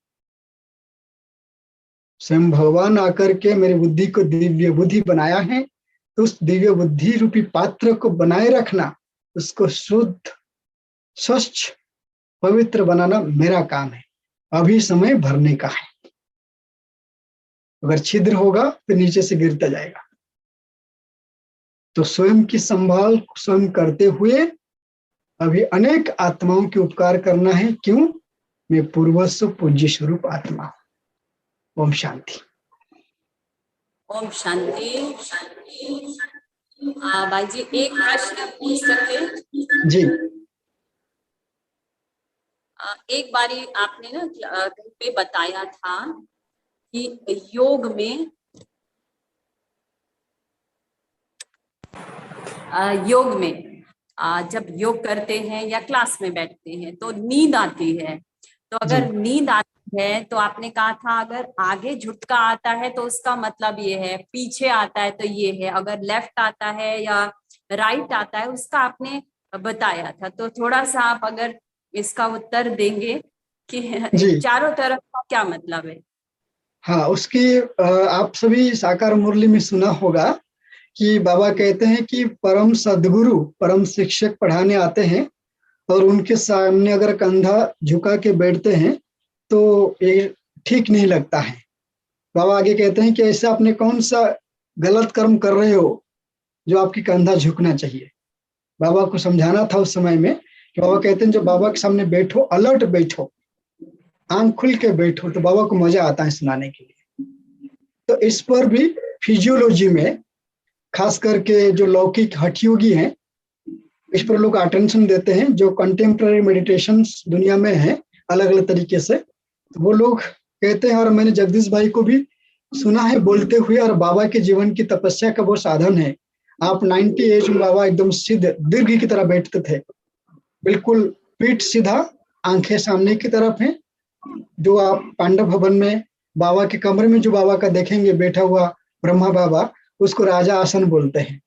स्वयं भगवान आकर के मेरी बुद्धि को दिव्य बुद्धि बनाया है, तो उस दिव्य बुद्धि रूपी पात्र को बनाए रखना, उसको शुद्ध स्वच्छ पवित्र बनाना मेरा काम है। अभी समय भरने का है। अगर छिद्र होगा तो नीचे से गिरता जाएगा। तो स्वयं की संभाल स्वयं करते हुए अभी अनेक आत्माओं के उपकार करना है। क्यों? मैं पूर्वस्व पूज्य स्वरूप आत्मा हूं। ओम शांति। ओम शांति। भाई जी एक प्रश्न पूछ सकते हैं? जी। एक बारी आपने ना कहीं पे बताया था कि योग में जब योग करते हैं या क्लास में बैठते हैं तो नींद आती है। तो अगर नींद आती है तो आपने कहा था अगर आगे झुटका आता है तो उसका मतलब ये है, पीछे आता है तो ये है, अगर लेफ्ट आता है या राइट आता है उसका आपने बताया था। तो थोड़ा सा आप अगर इसका उत्तर देंगे कि चारों तरफ का क्या मतलब है? हाँ, उसकी आप सभी साकार मुरली में सुना होगा कि बाबा कहते हैं कि परम सद्गुरु परम शिक्षक पढ़ाने आते हैं और उनके सामने अगर कंधा झुका के बैठते हैं तो ये ठीक नहीं लगता है। बाबा आगे कहते हैं कि ऐसा आपने कौन सा गलत कर्म कर रहे हो जो आपकी कंधा झुकना चाहिए। बाबा को समझाना था उस समय में कि बाबा कहते हैं जब बाबा के सामने बैठो, अलर्ट बैठो, आंख खुल के बैठो, तो बाबा को मजा आता है सुनाने के लिए। तो इस पर भी फिजियोलॉजी में खास करके जो लौकिक हठयोगी हैं, इस पर लोग अटेंशन देते हैं। जो कंटेम्प्रेरी मेडिटेशन दुनिया में है अलग अलग तरीके से, तो वो लोग कहते हैं, और मैंने जगदीश भाई को भी सुना है बोलते हुए, और बाबा के जीवन की तपस्या का वो साधन है। आप 90 एज में बाबा एकदम सिद्ध दीर्घ की तरह बैठते थे, बिल्कुल पीठ सीधा, आंखें सामने की तरफ हैं। जो आप पांडव भवन में बाबा के कमरे में जो बाबा का देखेंगे बैठा हुआ ब्रह्मा बाबा, उसको राजा आसन बोलते हैं।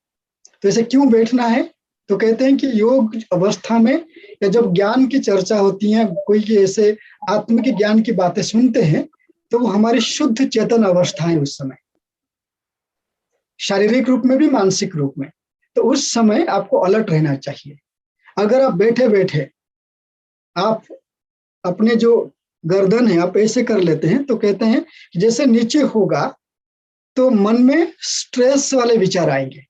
तो ऐसे क्यों बैठना है? तो कहते हैं कि योग अवस्था में या जब ज्ञान की चर्चा होती है, कोई ऐसे आत्म के ज्ञान की बातें सुनते हैं, तो वो हमारी शुद्ध चेतन अवस्था है उस समय, शारीरिक रूप में भी मानसिक रूप में। तो उस समय आपको अलर्ट रहना चाहिए। अगर आप बैठे बैठे आप अपने जो गर्दन है आप ऐसे कर लेते हैं, तो कहते हैं कि जैसे नीचे होगा तो मन में स्ट्रेस वाले विचार आएंगे।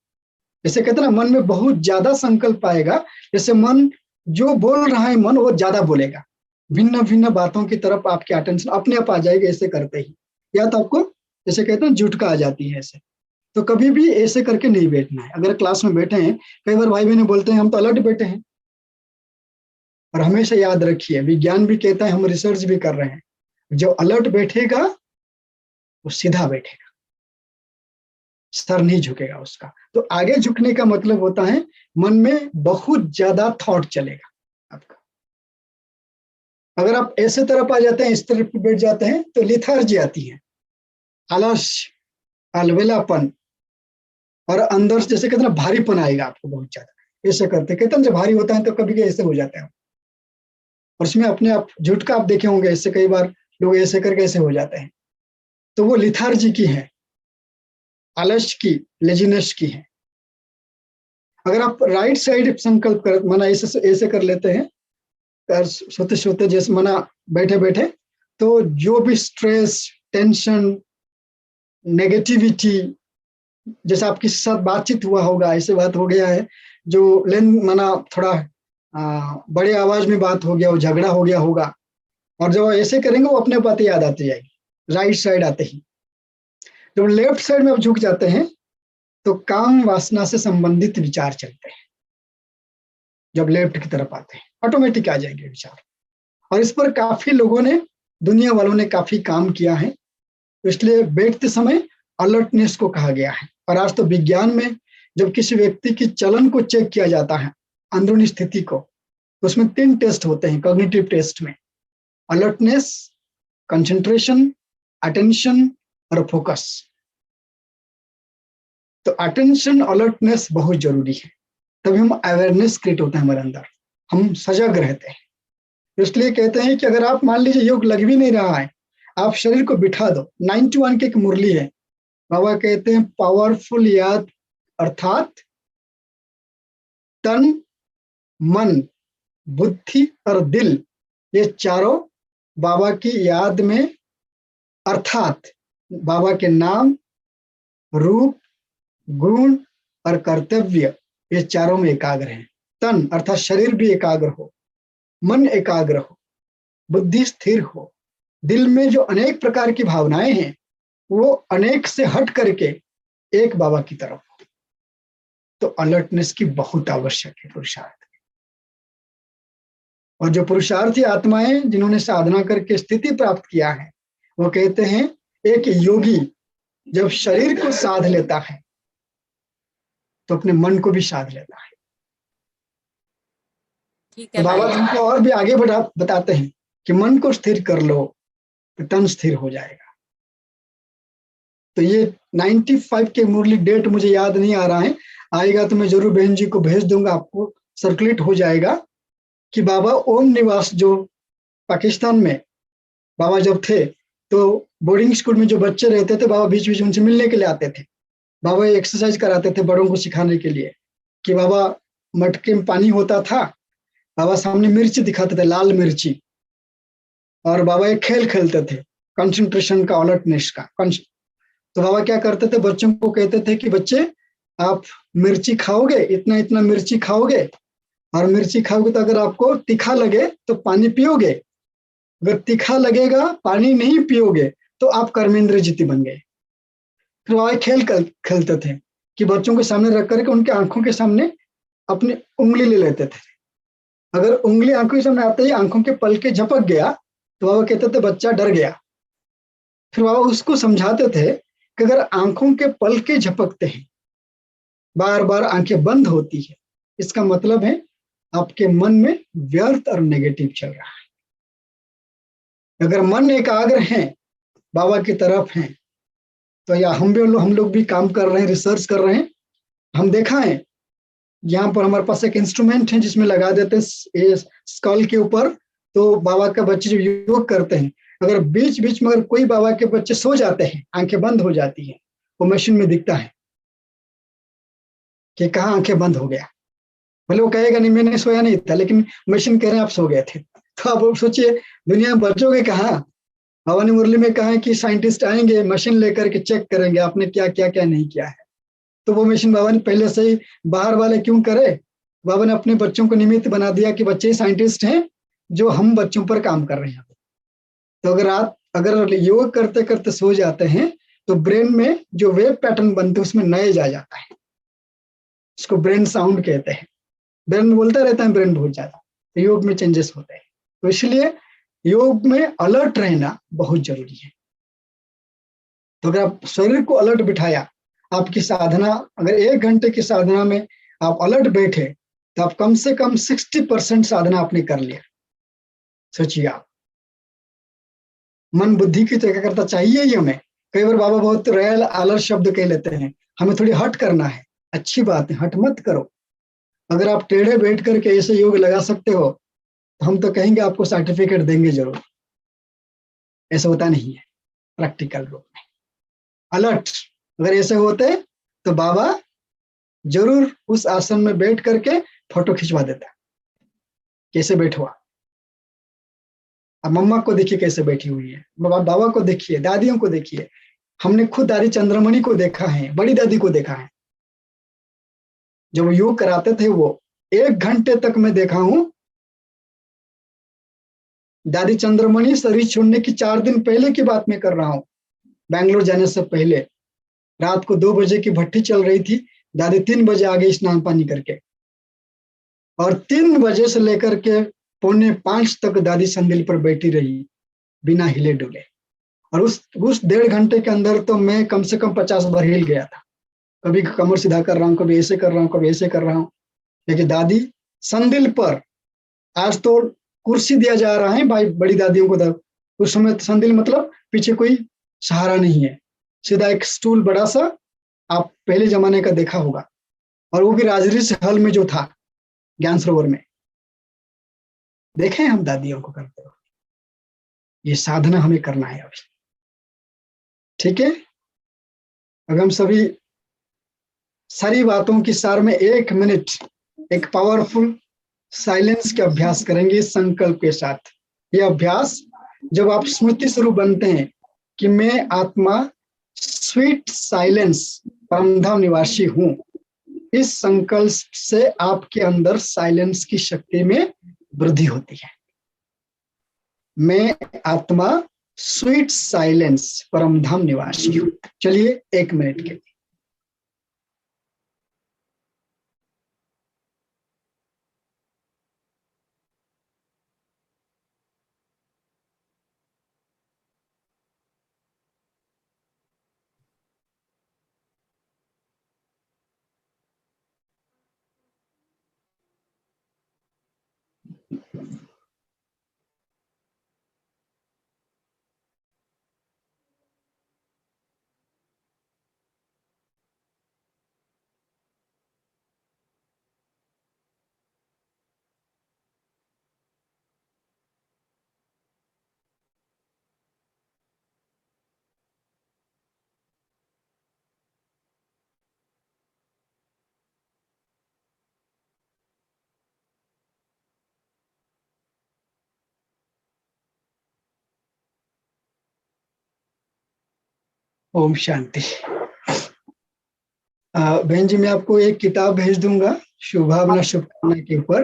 जैसे कहते हैं ना, मन में बहुत ज्यादा संकल्प आएगा। जैसे मन जो बोल रहा है, मन वो ज्यादा बोलेगा, भिन्न भिन्न बातों की तरफ आपकी अटेंशन अपने आप आ जाएगी ऐसे करते ही। या तो आपको जैसे कहते हैं झुटका आ जाती है ऐसे। तो कभी भी ऐसे करके नहीं बैठना है। अगर क्लास में बैठे हैं, कई बार भाई बहन बोलते हैं हम तो अलर्ट बैठे हैं, और हमेशा याद रखिए विज्ञान भी कहता है, हम रिसर्च भी कर रहे हैं, जो अलर्ट बैठेगा वो सीधा बैठेगा, सर नहीं झुकेगा उसका। तो आगे झुकने का मतलब होता है मन में बहुत ज्यादा थॉट चलेगा आपका। अगर आप ऐसे तरफ आ जाते हैं, इस तरफ बैठ जाते हैं, तो लिथार्जी आती है, आलस्य, अलवेलापन, और अंदर से जैसे कहते हैं भारीपन आएगा आपको बहुत ज्यादा। ऐसे करते कहते हैं जब भारी होता है तो कभी ऐसे हो जाते हैं, और उसमें अपने आप झुटका आप देखे होंगे, ऐसे कई बार लोग ऐसे करके ऐसे हो जाते हैं। तो वो लिथार्जी की है, आलस्य की, लेजीनेस की है। अगर आप राइट साइड संकल्प कर मना ऐसे कर लेते हैं, सोते सोते जैसे मना बैठे बैठे, तो जो भी स्ट्रेस, टेंशन, नेगेटिविटी, जैसे आपके साथ बातचीत हुआ होगा, ऐसे बात हो गया है, जो लेन मना थोड़ा बड़े आवाज में बात हो गया, वो झगड़ा हो गया होगा, और जब ऐसे करेंगे वो अपने बातें याद आती जाएगी राइट साइड आते ही। जब लेफ्ट साइड में आप झुक जाते हैं तो काम वासना से संबंधित विचार चलते हैं। जब लेफ्ट की तरफ आते हैं ऑटोमेटिक आ जाएंगे विचार। और इस पर काफी लोगों ने, दुनिया वालों ने काफी काम किया है, इसलिए बैठते समय अलर्टनेस को कहा गया है। और आज तो विज्ञान में जब किसी व्यक्ति की चलन को चेक किया जाता है, अंदरूनी स्थिति को, तो उसमें 3 टेस्ट होते हैं कॉग्निटिव टेस्ट में: अलर्टनेस, कंसंट्रेशन, अटेंशन और फोकस। तो अटेंशन, अलर्टनेस बहुत जरूरी है, तभी हम अवेयरनेस क्रिएट होता है हमारे अंदर, हम सजग रहते हैं। इसलिए कहते हैं कि अगर आप मान लीजिए योग लग भी नहीं रहा है, आप शरीर को बिठा दो। 91 की एक मुरली है, बाबा कहते हैं पावरफुल याद अर्थात तन, मन, बुद्धि और दिल, ये चारों बाबा की याद में, अर्थात बाबा के नाम, रूप, गुण और कर्तव्य, ये चारों में एकाग्र हैं। तन अर्थात शरीर भी एकाग्र हो, मन एकाग्र हो, बुद्धि स्थिर हो, दिल में जो अनेक प्रकार की भावनाएं हैं वो अनेक से हट करके एक बाबा की तरफ हो। तो अलर्टनेस की बहुत आवश्यक है पुरुषार्थ। और जो पुरुषार्थी आत्माएं जिन्होंने साधना करके स्थिति प्राप्त किया है, वो कहते हैं एक योगी जब शरीर को साध लेता है तो अपने मन को भी साध लेता है। ठीक तो है बाबा भाई। तुमको और भी आगे बताते हैं कि मन को स्थिर कर लो तो तन स्थिर हो जाएगा। तो ये 95 के मुरली डेट मुझे याद नहीं आ रहा है, आएगा तो मैं जरूर बहन जी को भेज दूंगा, आपको सर्कुलेट हो जाएगा कि बाबा ओम निवास जो पाकिस्तान में बाबा जब थे तो बोर्डिंग स्कूल में जो बच्चे रहते थे, बाबा बीच बीच उनसे मिलने के लिए आते थे। बाबा एक्सरसाइज कराते थे बड़ों को सिखाने के लिए कि बाबा मटके में पानी होता था, बाबा सामने मिर्ची दिखाते थे, लाल मिर्ची, और बाबा एक खेल खेलते थे कंसंट्रेशन का, अलर्टनेस का। तो बाबा क्या करते थे, बच्चों को कहते थे कि बच्चे आप मिर्ची खाओगे, इतना इतना मिर्ची खाओगे, और मिर्ची खाओगे तो अगर आपको तीखा लगे तो पानी पियोगे, अगर तीखा लगेगा पानी नहीं पियोगे तो आप कर्मेंद्र जीती बन गए। फिर बाबा खेल खेलते थे कि बच्चों के सामने रख करके उनके आंखों के सामने अपनी उंगली ले लेते थे। अगर उंगली आंखों के सामने आते ही आंखों के पलके झपक गया तो बाबा कहते थे बच्चा डर गया। फिर बाबा उसको समझाते थे कि अगर आंखों के पलके झपकते हैं, बार बार आंखें बंद होती है, इसका मतलब है आपके मन में व्यर्थ और नेगेटिव चल रहा है। अगर मन एकाग्र है, बाबा की तरफ है, तो या हम लोग भी काम कर रहे हैं, रिसर्च कर रहे हैं। हम देखा है यहाँ पर हमारे पास एक इंस्ट्रूमेंट है जिसमें लगा देते हैं स्कल के ऊपर, तो बाबा का बच्चे जो योग करते हैं, अगर बीच बीच में अगर कोई बाबा के बच्चे सो जाते हैं, आंखें बंद हो जाती हैं, वो मशीन में दिखता है कि कहाँ आंखें बंद हो गया। भले वो कहेगा नहीं मैंने सोया नहीं था, लेकिन मशीन कह रहे हैं आप सो गए थे। तो आप सोचिए दुनिया में बचोगे कहाँ। बाबा ने मुरली में कहा है कि साइंटिस्ट आएंगे, मशीन लेकर के चेक करेंगे आपने क्या क्या क्या नहीं किया है। तो वो मशीन बाबा ने पहले से ही बाहर वाले क्यों करे, बाबा ने अपने बच्चों को निमित्त बना दिया कि बच्चे साइंटिस्ट हैं जो हम बच्चों पर काम कर रहे हैं। तो अगर योग करते करते सो जाते हैं तो ब्रेन में जो वेव पैटर्न बनते हैं उसमें नॉइज आ जाता है, इसको ब्रेन साउंड कहते हैं। ब्रेन बोलता रहता है ब्रेन बहुत ज्यादा, तो योग में चेंजेस होते हैं। तो इसलिए योग में अलर्ट रहना बहुत जरूरी है। तो अगर आप शरीर को अलर्ट बिठाया, आपकी साधना अगर 1 घंटे की साधना में आप अलर्ट बैठे तो आप कम से कम 60% साधना आपने कर लिया। सोचिए आप, मन बुद्धि की तो एकाग्रता चाहिए ही हमें। कई बार बाबा बहुत रैल आलस शब्द कह लेते हैं, हमें थोड़ी हट करना है, अच्छी बात है, हट मत करो। अगर आप टेढ़े बैठ करके ऐसे योग लगा सकते हो तो हम तो कहेंगे आपको सर्टिफिकेट देंगे जरूर। ऐसा होता नहीं है प्रैक्टिकल रूप में। अलर्ट अगर ऐसे होते तो बाबा जरूर उस आसन में बैठ करके फोटो खिंचवा देता, कैसे बैठा। अब मम्मा को देखिए कैसे बैठी हुई है, बाबा को देखिए, दादियों को देखिए। हमने खुद दादी चंद्रमणि को देखा है, बड़ी दादी को देखा है, जब योग कराते थे वो 1 घंटे तक मैं देखा हूं। दादी चंद्रमणि शरीर छोड़ने की 4 दिन पहले की बात मैं कर रहा हूं, बैंगलोर जाने से पहले। रात को 2 बजे की भट्टी चल रही थी, दादी 3 बजे आ गई स्नान पानी करके, और 3 बजे से लेकर के 4:45 तक दादी संदिल पर बैठी रही बिना हिले डुले। और उस 1.5 घंटे के अंदर तो मैं कम से कम 50 बार हिल गया था। कभी कमर सीधा कर रहा हूँ, कभी ऐसे कर रहा हूँ, कभी ऐसे कर रहा हूँ, लेकिन दादी संदिल पर, आज तो कुर्सी दिया जा रहा है भाई बड़ी दादियों को, उस समय संदिल मतलब पीछे कोई सहारा नहीं है, सीधा एक स्टूल बड़ा सा, आप पहले जमाने का देखा होगा, और वो भी राजऋषि हल में जो था ज्ञान सरोवर में, देखे हम दादियों को करते हुए। ये साधना हमें करना है अभी, ठीक है। अगर हम सभी सारी बातों की सार में 1 मिनट एक पावरफुल साइलेंस के अभ्यास करेंगे इस संकल्प के साथ। ये अभ्यास जब आप स्मृति स्वरूप बनते हैं कि मैं आत्मा स्वीट साइलेंस परमधाम निवासी हूं, इस संकल्प से आपके अंदर साइलेंस की शक्ति में वृद्धि होती है। मैं आत्मा स्वीट साइलेंस परमधाम निवासी हूं। चलिए 1 मिनट के लिए ओम शांति। बहन जी, मैं आपको एक किताब भेज दूंगा शुभावना शुभकामना के ऊपर।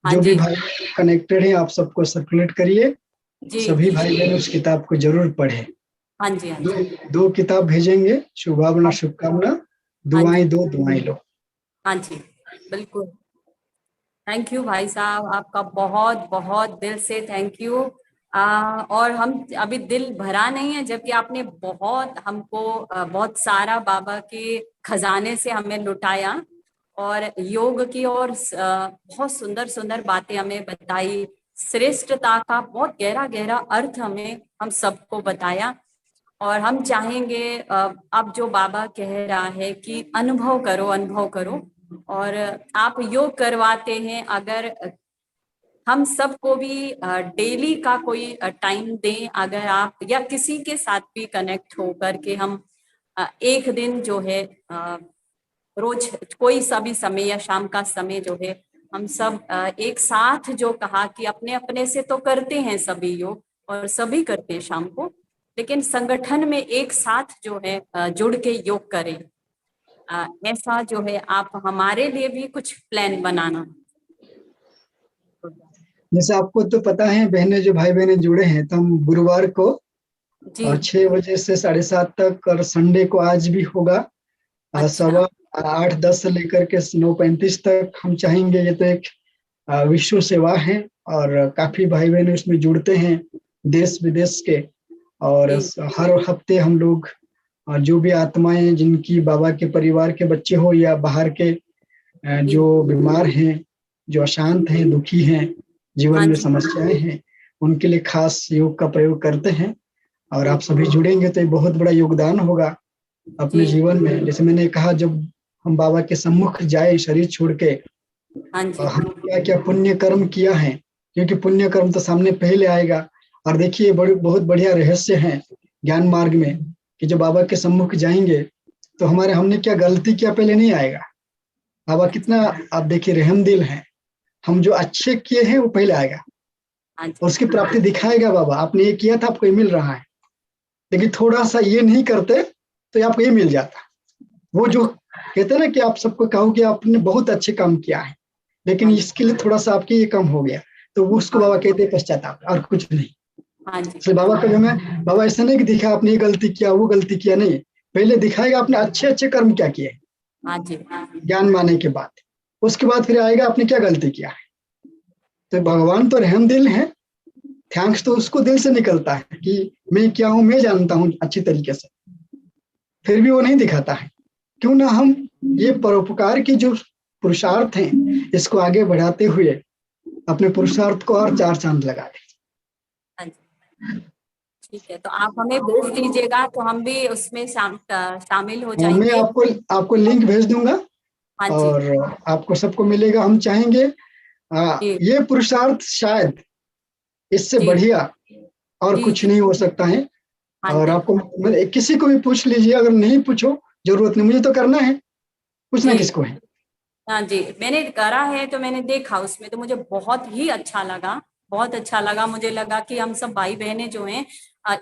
हाँ जो भी जी भाई कनेक्टेड है आप सबको सर्कुलेट करिए, जी सभी भाई बहन उस किताब को जरूर पढ़े। हाँ जी हाँ जी दो किताब भेजेंगे, शुभावना शुभकामना, दुआएं दो दुआएं लो। हाँ जी बिल्कुल। थैंक यू भाई साहब, आपका बहुत बहुत दिल से थैंक यू। और हम अभी दिल भरा नहीं है, जबकि आपने बहुत हमको बहुत सारा बाबा के खजाने से हमें लुटाया और योग की और बहुत सुंदर सुंदर बातें हमें बताई, श्रेष्ठता का बहुत गहरा गहरा अर्थ हमें हम सबको बताया। और हम चाहेंगे अब जो बाबा कह रहा है कि अनुभव करो अनुभव करो, और आप योग करवाते हैं, अगर हम सबको भी डेली का कोई टाइम दें, अगर आप या किसी के साथ भी कनेक्ट हो करके हम एक दिन जो है रोज कोई सा भी समय या शाम का समय जो है हम सब एक साथ जो कहा कि अपने अपने से तो करते हैं सभी योग और सभी करते हैं शाम को, लेकिन संगठन में एक साथ जो है जुड़ के योग करें, ऐसा जो है आप हमारे लिए भी कुछ प्लान बनाना। जैसे आपको तो पता है बहनें, जो भाई बहनें जुड़े हैं, तो हम गुरुवार को जी 6 बजे से 7:30 तक, और संडे को आज भी होगा अच्छा 8:10 से लेकर के 9:35 तक हम चाहेंगे। ये तो एक विश्व सेवा है और काफी भाई बहन उसमें जुड़ते हैं देश विदेश के। और हर हफ्ते हम लोग जो भी आत्माएं जिनकी बाबा के परिवार के बच्चे हो या बाहर के जो बीमार हैं, जो अशांत हैं, दुखी हैं, जीवन में समस्याएं हैं, उनके लिए खास योग का प्रयोग करते हैं। और आप सभी जुड़ेंगे तो ये बहुत बड़ा योगदान होगा अपने जीवन में। जैसे मैंने कहा, जब हम बाबा के सम्मुख जाए शरीर छोड़ के, और हम क्या क्या पुण्य कर्म किया है, क्योंकि पुण्य कर्म तो सामने पहले आएगा। और देखिए बहुत बढ़िया रहस्य है ज्ञान मार्ग में कि जब बाबा के सम्मुख जाएंगे तो हमने क्या गलती किया पहले नहीं आएगा। बाबा कितना, आप देखिए, रहम दिल है। हम जो अच्छे किए हैं वो पहले आएगा, उसकी प्राप्ति दिखाएगा बाबा। आपने ये किया था, आपको ये मिल रहा है, लेकिन थोड़ा सा ये नहीं करते तो आपको ये मिल जाता। वो जो कहते हैं ना कि आप सबको कहो कि आपने बहुत अच्छे काम किया है, लेकिन इसके लिए थोड़ा सा आपके ये कम हो गया, तो उसको बाबा कहते हैं पश्चाताप, और कुछ नहीं। इसलिए बाबा का जो है, बाबा ऐसा नहीं कि दिखा आपने ये गलती किया वो गलती किया, नहीं, पहले दिखाएगा आपने अच्छे अच्छे कर्म क्या किए, हाँ जी, ज्ञान माने के बाद। उसके बाद फिर आएगा आपने क्या गलती किया है। तो भगवान तो रहम दिल है, थैंक्स तो उसको दिल से निकलता है कि मैं क्या हूं, मैं जानता हूं अच्छी तरीके से, फिर भी वो नहीं दिखाता है। क्यों ना हम ये परोपकार की जो पुरुषार्थ हैं, इसको आगे बढ़ाते हुए अपने पुरुषार्थ को और 4 चांद लगाए। हाँ जी। ठीक है, तो आप हमें भेज दीजिएगा तो हम भी उसमें शामिल हो मैं जाएंगे। आपको लिंक भेज दूंगा हाँ जी, और आपको सबको मिलेगा। हम चाहेंगे जी ये पुरुषार्थ शायद इससे जी बढ़िया और जी कुछ जी। नहीं हो सकता है। हाँ और जी, आपको किसी को भी पूछ लीजिए, अगर नहीं पूछो जरूरत नहीं, मुझे तो करना है, पूछना जी किसको है। हाँ जी, मैंने करा है तो मैंने देखा उसमें, तो मुझे बहुत ही अच्छा लगा, बहुत अच्छा लगा। मुझे लगा कि हम सब भाई बहनें जो हैं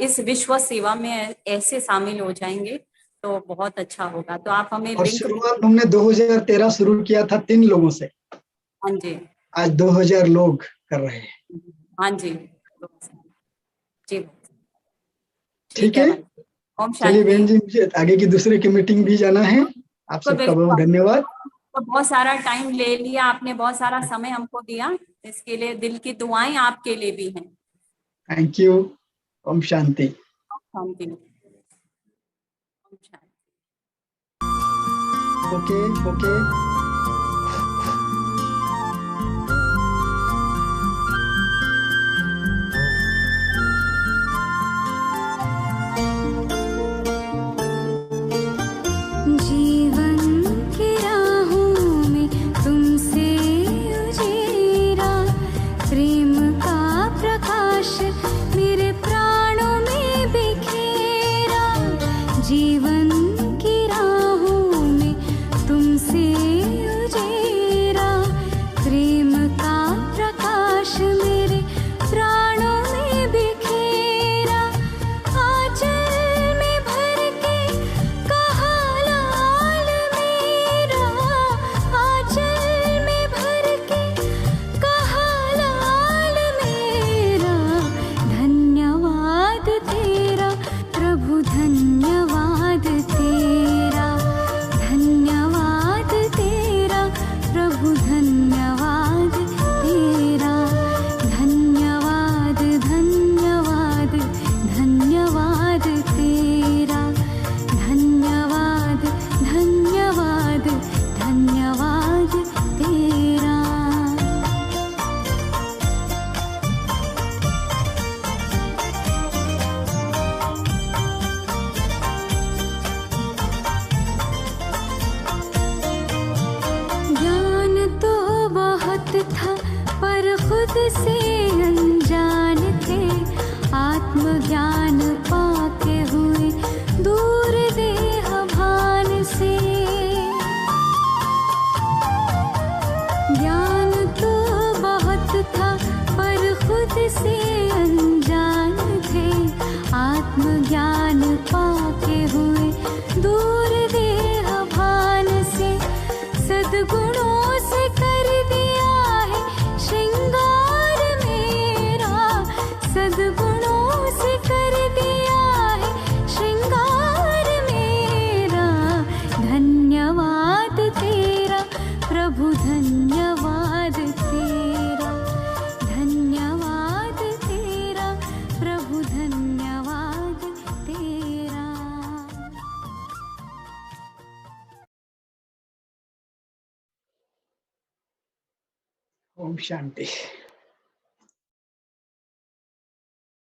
इस विश्व सेवा में ऐसे शामिल हो जाएंगे तो बहुत अच्छा होगा। तो आप हमें और लिंक। शुरुआत हमने 2013 शुरू किया था 3 लोगों से, हाँ जी, आज 2000 लोग कर रहे हैं। हाँ जी जी। ठीक ठीक है है, भाई। ओम चलिए शांति। बहन जी, मुझे आगे की दूसरे की मीटिंग भी जाना है। आप तो सबका बिल्कुल, बहुत धन्यवाद। तो बहुत सारा टाइम ले लिया आपने, बहुत सारा समय हमको दिया, इसके लिए दिल की दुआएं आपके लिए भी हैं। Thank you. ओम शांति। शांति। ओम शांति। Okay okay. जीवन की राहों में तुमसे उजेरा, प्रेम का प्रकाश मेरे प्राणों में बिखेरा। जीवन की राहों में तुमसे उजेरा, प्रेम का प्रकाश मेरे प्राणों में बिखेरा। आंचल में भर के कहा लाल मेरा, आंचल में भर के कहा लाल मेरा। धन्यवाद तेरा प्रभु, धन्यवाद तेरा, धन्यवाद तेरा प्रभु, धन्यवाद तेरा। धन्यवाद धन्यवाद धन्यवाद तेरा, धन्यवाद धन्यवाद धन्यवाद तेरा। ज्ञान तो बहुत था पर खुद से अनजान थे, आत्मज्ञान पाके हुए दूर देह भान से। ज्ञान तो बहुत था पर खुद से अनजान थे, आत्मज्ञान पाके हुए दूर देह भान से। सद्गुणों से कर दिया है श्रृंगार मेरा, सद्गुणों से कर दिया है श्रृंगार मेरा। धन्यवाद तेरा प्रभु, धन्यवाद तेरा, धन्यवाद तेरा प्रभु, धन्यवाद तेरा। ओम शांति।